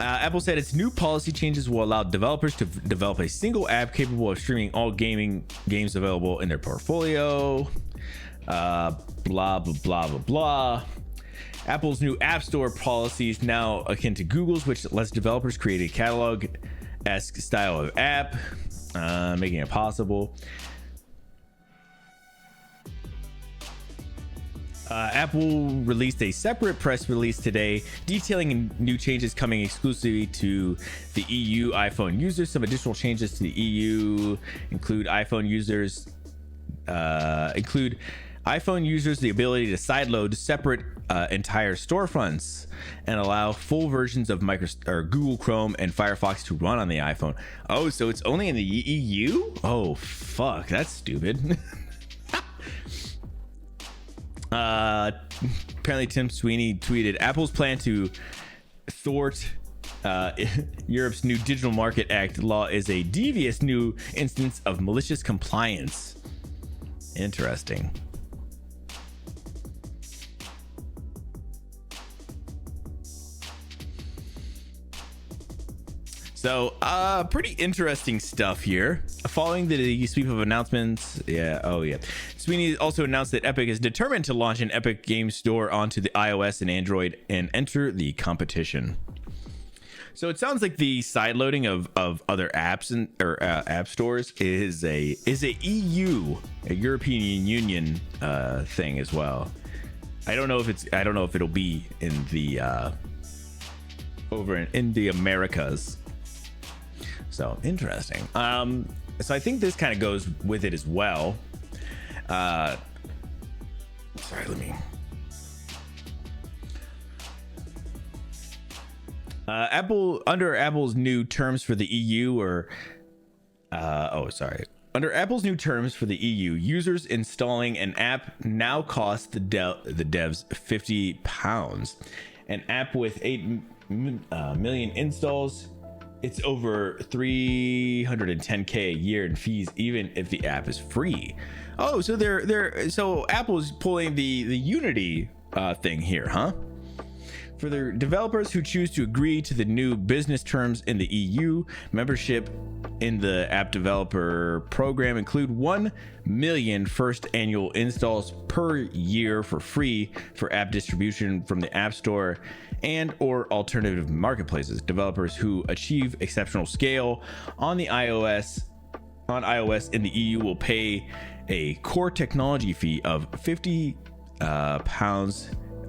Apple said its new policy changes will allow developers to develop a single app capable of streaming all gaming games available in their portfolio. Blah, blah, blah, blah, blah. Apple's new App Store policy is now akin to Google's, which lets developers create a catalog-esque style of app, making it possible. Apple released a separate press release today detailing new changes coming exclusively to the EU iPhone users. Some additional changes to the EU include iPhone users the ability to sideload separate entire storefronts and allow full versions of Google Chrome and Firefox to run on the iPhone. Oh, so it's only in the EU? Oh, fuck, that's stupid. Apparently Tim Sweeney tweeted, Apple's plan to thwart Europe's new Digital Market Act law is a devious new instance of malicious compliance. Interesting. So, pretty interesting stuff here. Following the sweep of announcements, Sweeney also announced that Epic is determined to launch an Epic Games Store onto the iOS and Android and enter the competition. So it sounds like the side loading of other apps and or app stores is a EU, a European Union thing as well. I don't know if it'll be in the over in the Americas. So interesting. So I think this kind of goes with it as well. Sorry, let me. Under Apple's new terms for the EU, under Apple's new terms for the EU, users installing an app now cost the devs £50. An app with 8 million installs, it's over 310k a year in fees, even if the app is free. Oh, so so Apple's pulling the Unity thing here, huh? For the developers who choose to agree to the new business terms in the EU, membership in the app developer program include 1 million first annual installs per year for free for app distribution from the App Store and or alternative marketplaces. Developers who achieve exceptional scale on iOS in the EU will pay a core technology fee of £50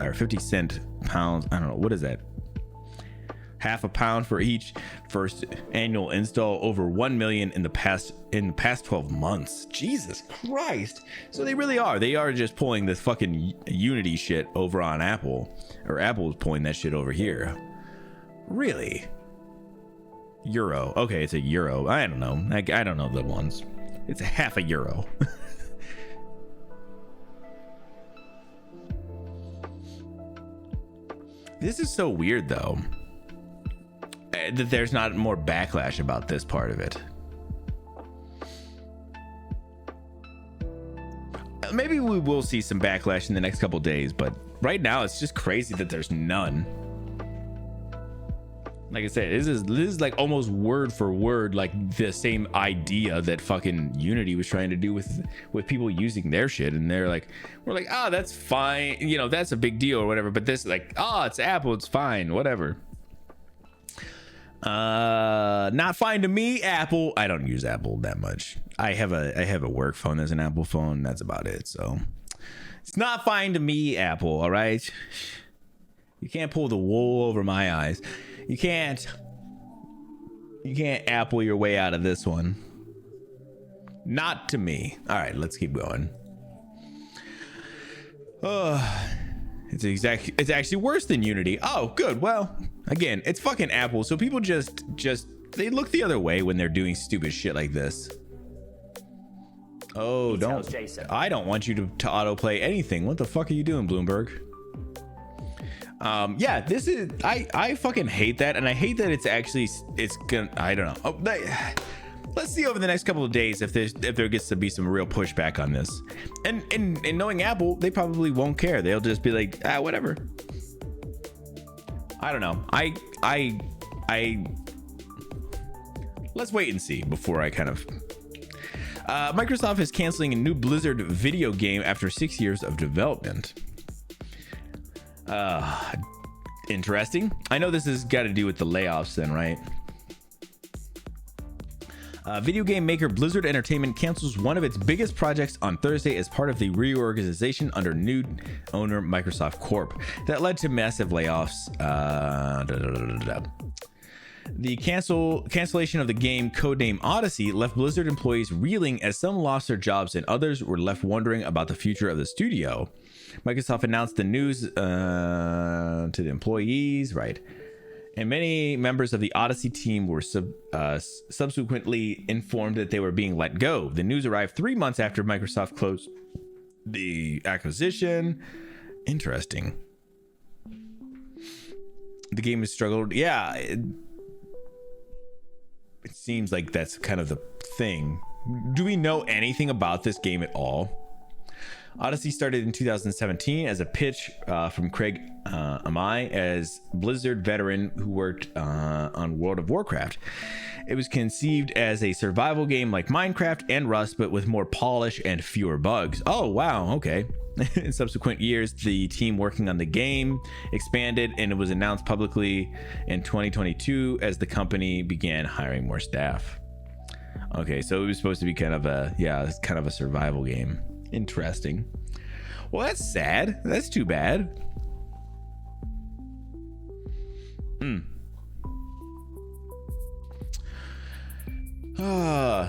or 50 cent pounds. I don't know, what is that, half a pound for each first annual install. Over 1 million in the past 12 months. Jesus Christ. So they are just pulling this fucking Unity shit over on Apple, or Apple's pulling that shit over here. Really? Euro. Okay, it's a euro. I don't know. I don't know the ones. It's a half a euro. This is so weird, though, that there's not more backlash about this part of it. Maybe we will see some backlash in the next couple days, but right now it's just crazy that there's none. Like I said, this is like almost word for word like the same idea that fucking Unity was trying to do with people using their shit, and we're like, oh, that's fine, you know, that's a big deal or whatever. But this, like, oh, it's Apple, it's fine, whatever. Not fine to me, Apple. I don't use Apple that much. I have a work phone that's an Apple phone. That's about it. So it's not fine to me, Apple. All right, you can't pull the wool over my eyes. You can't Apple your way out of this one. Not to me. All right, let's keep going. It's actually worse than Unity. Oh, good. Well, again, it's fucking Apple, so people just they look the other way when they're doing stupid shit like this. Oh, I don't want you to autoplay anything. What the fuck are you doing, Bloomberg? Yeah, this is, I fucking hate that, and I hate that it's gonna, I don't know. Oh, let's see over the next couple of days if there gets to be some real pushback on this. And knowing Apple, they probably won't care. They'll just be like, whatever. I don't know. I let's wait and see before I kind of. Microsoft is canceling a new Blizzard video game after 6 years of development. Interesting. I know this has got to do with the layoffs then, right? Video game maker Blizzard Entertainment cancels one of its biggest projects on Thursday as part of the reorganization under new owner Microsoft Corp. That led to massive layoffs. The cancellation of the game codename Odyssey left Blizzard employees reeling as some lost their jobs and others were left wondering about the future of the studio. Microsoft announced the news to the employees, right? And many members of the Odyssey team were subsequently informed that they were being let go. The news arrived 3 months after Microsoft closed the acquisition. Interesting. The game has struggled. Yeah, it seems like that's kind of the thing. Do we know anything about this game at all? Odyssey started in 2017 as a pitch from Craig Amai, as Blizzard veteran who worked on World of Warcraft. It was conceived as a survival game like Minecraft and Rust, but with more polish and fewer bugs. Oh, wow. Okay. In subsequent years, the team working on the game expanded, and it was announced publicly in 2022 as the company began hiring more staff. Okay, so it was supposed to be kind of a survival game. Interesting. Well, that's sad. That's too bad.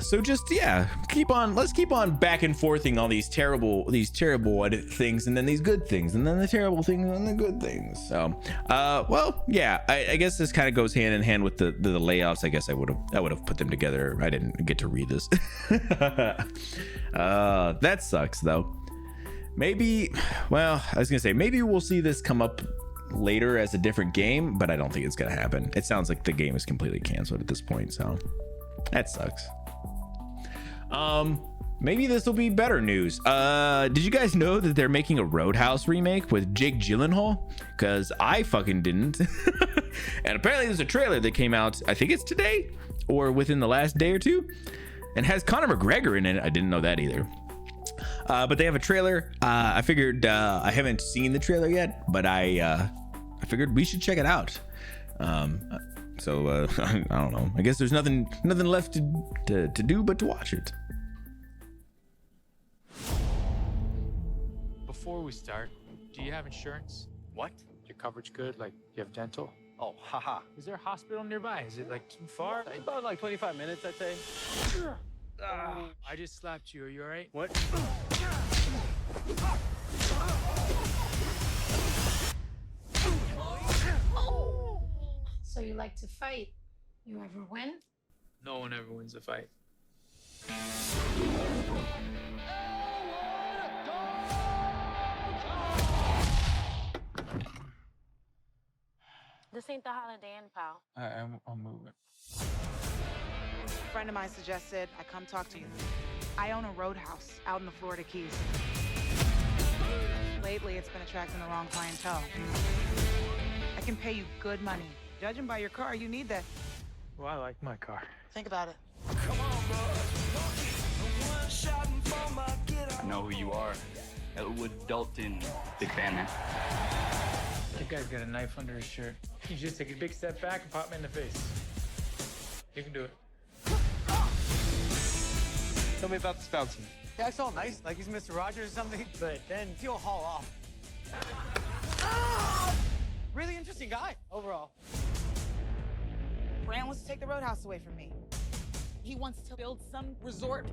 So just let's keep on back and forthing all these terrible things, and then these good things, and then the terrible things, and the good things. So I guess this kind of goes hand in hand with the layoffs. I guess I would have put them together. I didn't get to read this. That sucks though. Maybe we'll see this come up later as a different game, but I don't think it's gonna happen. It sounds like the game is completely canceled at this point, so that sucks. Maybe this will be better news. Did you guys know that they're making a Roadhouse remake with Jake Gyllenhaal? Because I fucking didn't. And apparently there's a trailer that came out, I think it's today or within the last day or two, and has Conor McGregor in it. I didn't know that either. But they have a trailer. I figured, I haven't seen the trailer yet, but I figured we should check it out. So I don't know. I guess there's nothing left to do but to watch it. Before we start, do you have insurance? What? Your coverage good? Like, you have dental? Oh, haha. Is there a hospital nearby? Is it like too far? About like 25 minutes, I'd say. I just slapped you. Are you all right? What? So you like to fight? You ever win? No one ever wins a fight. This ain't the Holiday Inn, pal. I'm moving. A friend of mine suggested I come talk to you. I own a roadhouse out in the Florida Keys. Lately, it's been attracting the wrong clientele. I can pay you good money. Judging by your car, you need that. Well, I like my car. Think about it. I know who you are. Elwood Dalton. Big fan, man. That guy's got a knife under his shirt. You just take a big step back and pop me in the face. You can do it. Tell me about this bouncer. Yeah, it's all nice, like he's Mr. Rogers or something, but then he'll haul off. Really interesting guy, overall. Brand wants to take the roadhouse away from me. He wants to build some resort.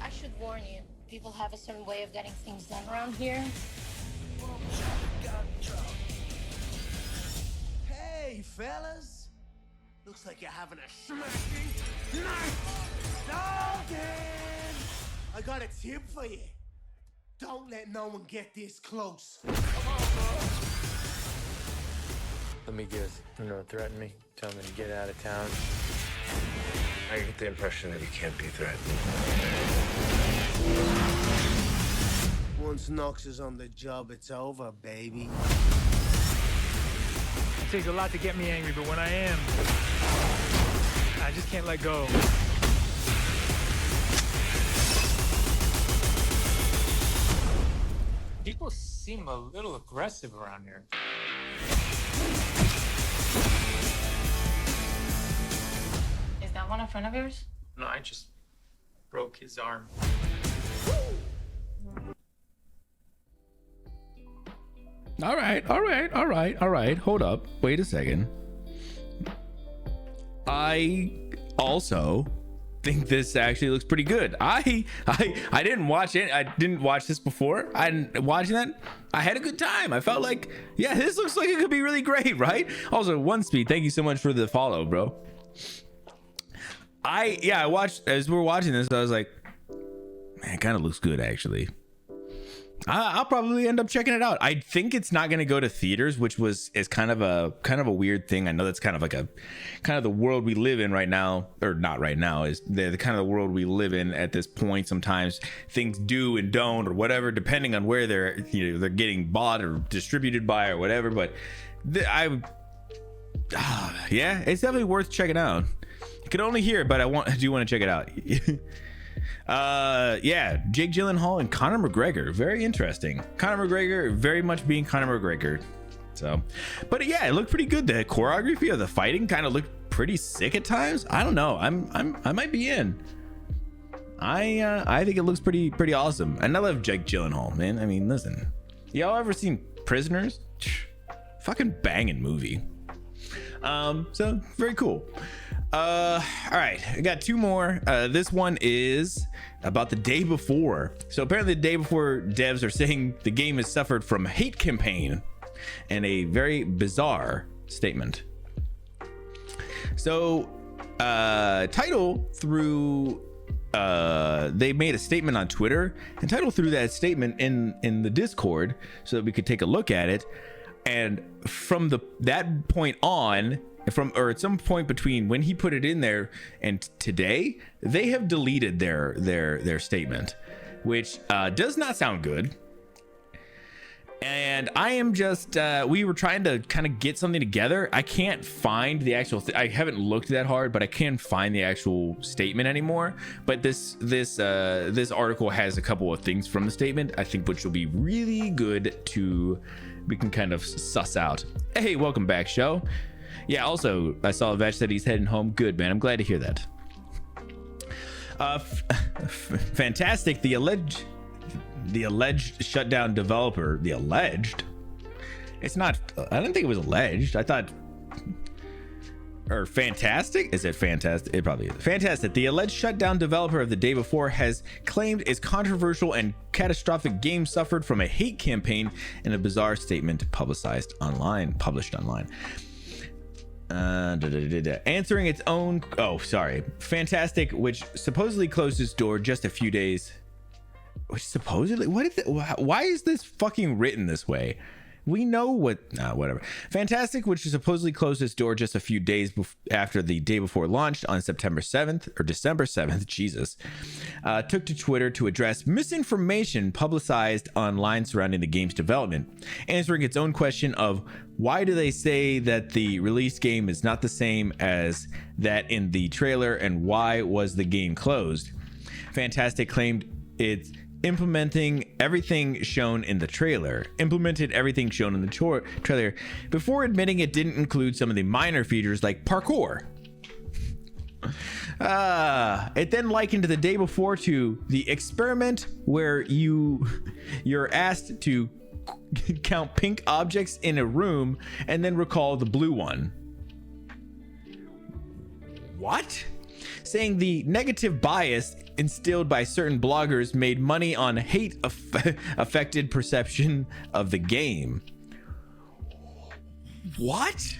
I should warn you. People have a certain way of getting things done around here. Hey, fellas. Looks like you're having a smacking night. Dalton! I got a tip for you. Don't let no one get this close. Let me guess. You don't threaten me. Tell me to get out of town. I get the impression that you can't be threatened. Once Knox is on the job, it's over, baby. It takes a lot to get me angry, but when I am, I just can't let go. People seem a little aggressive around here. Is that one a friend of yours? No, I just broke his arm. All right. Hold up. Wait a second. I also think this actually looks pretty good. I didn't watch it. I didn't watch this before. Watching that, I had a good time. I felt like, yeah, this looks like it could be really great, right? Also, One Speed, thank you so much for the follow, bro. I watched, as we were watching this, I was like, man, it kind of looks good actually. I'll probably end up checking it out. I think it's not going to go to theaters, which is kind of a weird thing. I know that's kind of the world we live in right now, or not right now, is the kind of the world we live in at this point. Sometimes things do and don't, or whatever, depending on where they're getting bought or distributed by or whatever. But yeah, it's definitely worth checking out. You can only hear it, but I do want to check it out. Yeah, Jake Gyllenhaal and Conor McGregor. Very interesting. Conor McGregor very much being Conor McGregor. So, but yeah, it looked pretty good. The choreography of the fighting kind of looked pretty sick at times. I don't know. I might be in. I think it looks pretty awesome. And I love Jake Gyllenhaal, man. I mean, listen, y'all ever seen Prisoners? Fucking banging movie. So very cool. All right, I got two more. This one is about the day before. So apparently the day before, devs are saying the game has suffered from a hate campaign and a very bizarre statement. So Title threw they made a statement on Twitter, and Title threw that statement in the Discord so that we could take a look at it. And from that point on, at some point between when he put it in there and today, they have deleted their statement, which does not sound good. And I am just we were trying to kind of get something together. I can't find the actual I haven't looked that hard, but I can't find the actual statement anymore. But this article has a couple of things from the statement, I think, which will be really good we can kind of suss out. Hey, welcome back, show. Yeah, also I saw Vetch said he's heading home. Good, man. I'm glad to hear that. Fantastic. The alleged shutdown developer. The alleged? It's not. I don't think it was alleged. I thought. Or Fantastic? Is it Fantastic? It probably is. Fantastic. The alleged shutdown developer of the day before has claimed its controversial and catastrophic game suffered from a hate campaign in a bizarre statement published online. Answering its own. Oh, sorry. Fantastic, which supposedly closed its door just a few days. Which supposedly, why is this fucking written this way? We know whatever. Fantastic, which supposedly closed its door just a few days after the day before launched on September 7th or December 7th, Jesus, took to Twitter to address misinformation publicized online surrounding the game's development, answering its own question of why do they say that the released game is not the same as that in the trailer, and why was the game closed. Fantastic claimed it's implemented everything shown in the trailer before admitting it didn't include some of the minor features like parkour. It then likened the day before to the experiment where you're asked to count pink objects in a room and then recall the blue one. What? Saying the negative bias instilled by certain bloggers made money on hate affected perception of the game. What?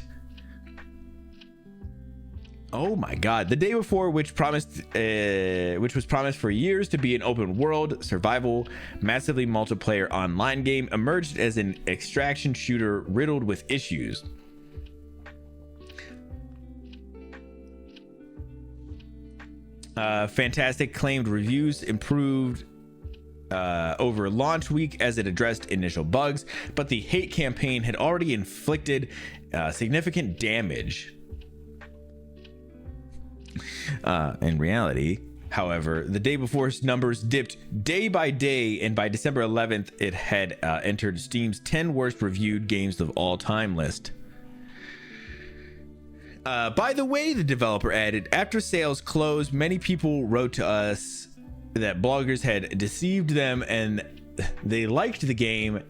Oh my god. The day before, which was promised for years to be an open world survival massively multiplayer online game, emerged as an extraction shooter riddled with issues. Fantastic claimed reviews improved over launch week as it addressed initial bugs, but the hate campaign had already inflicted significant damage. In reality, however, the day before's numbers dipped day by day, and by December 11th, it had entered Steam's 10 worst reviewed games of all time list. By the way, the developer added, after sales closed, many people wrote to us that bloggers had deceived them and they liked the game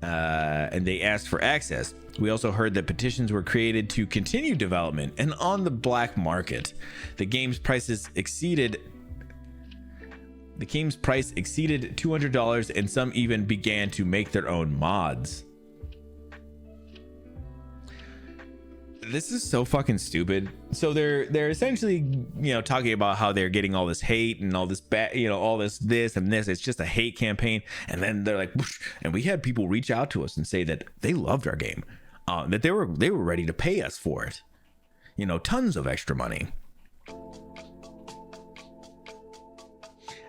and they asked for access. We also heard that petitions were created to continue development and on the black market. The game's price exceeded $200 and some even began to make their own mods. This is so fucking stupid. So they're essentially, talking about how they're getting all this hate and all this bad, all this and this. It's just a hate campaign. And then they're like, whoosh, and we had people reach out to us and say that they loved our game, that they were ready to pay us for it. Tons of extra money.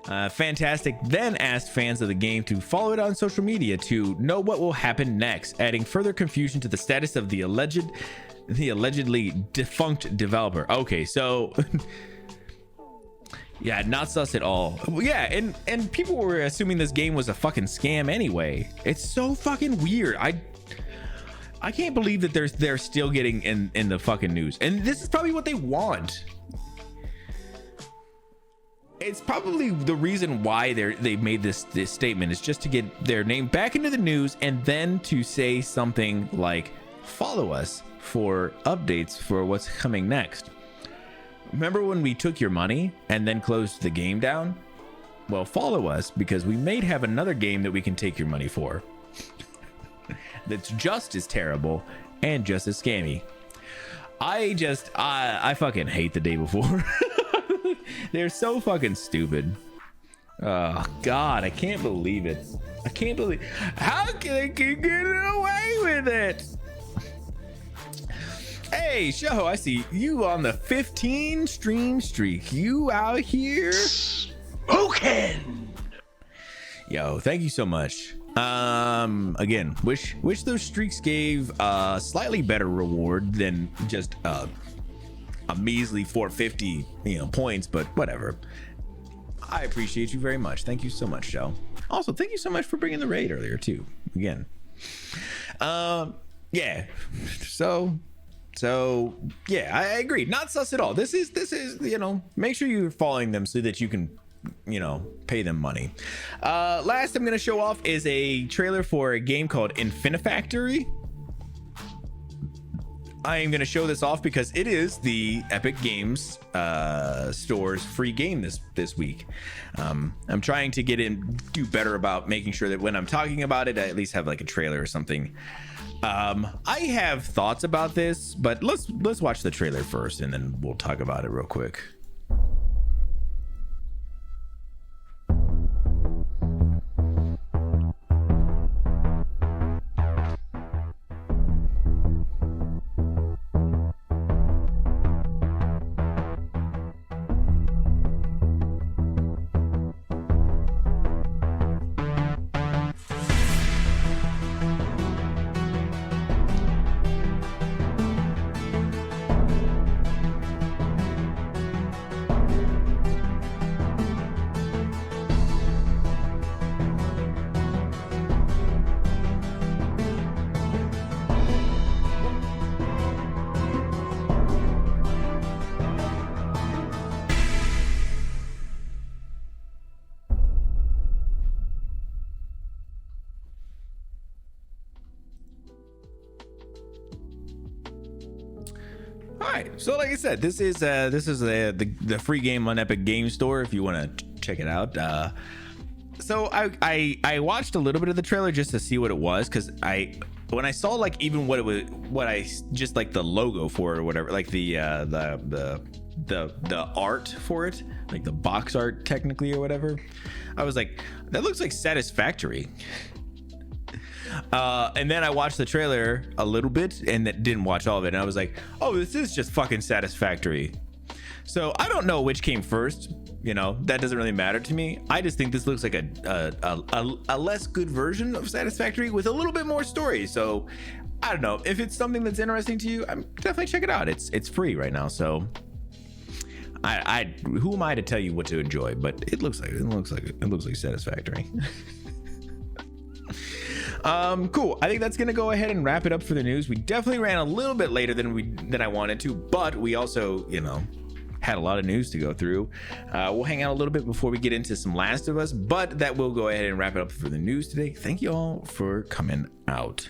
Fantastic then asked fans of the game to follow it on social media to know what will happen next, adding further confusion to the status of the allegedly defunct developer. Okay, so Yeah, not sus at all. Yeah, and people were assuming this game was a fucking scam anyway. It's so fucking weird. I can't believe that they're still getting in the fucking news. And this is probably what they want. It's probably the reason why they made this statement is just to get their name back into the news, and then to say something like, follow us for updates for what's coming next. Remember when we took your money and then closed the game down? Well, follow us, because we may have another game that we can take your money for that's just as terrible and just as scammy. I fucking hate the day before. They're so fucking stupid. Oh God, I can't believe it. I can't believe, how can they keep getting away with it? Hey, Shoho, I see you on the 15 stream streak. You out here smoking. Yo, thank you so much. Again, wish those streaks gave a slightly better reward than just a measly 450 points, but whatever. I appreciate you very much. Thank you so much, Joe. Also, thank you so much for bringing the raid earlier too. Again, yeah. So yeah, I agree. Not sus at all. This is make sure you're following them so that you can pay them money. Last I'm gonna show off is a trailer for a game called Infinifactory. I am going to show this off because it is the Epic Games store's free game this week. I'm trying to do better about making sure that when I'm talking about it, I at least have like a trailer or something. I have thoughts about this, but let's watch the trailer first, and then we'll talk about it real quick. So like I said, this is the free game on Epic Games Store if you want to check it out. So I watched a little bit of the trailer just to see what it was, because when I saw like even what I just like the logo for it or whatever, like the art for it, like the box art technically or whatever, I was like, that looks like Satisfactory. And then I watched the trailer a little bit and didn't watch all of it, and I was like, oh, this is just fucking Satisfactory. So I don't know which came first, that doesn't really matter to me. I just think this looks like a less good version of Satisfactory with a little bit more story. So I don't know, if it's something that's interesting to you, I'm definitely check it out. It's free right now, so who am I to tell you what to enjoy? But it looks like Satisfactory. Cool. I think that's gonna go ahead and wrap it up for the news. We definitely ran a little bit later than I wanted to, but we also had a lot of news to go through. We'll hang out a little bit before we get into some Last of Us, but that will go ahead and wrap it up for the news today. Thank you all for coming out.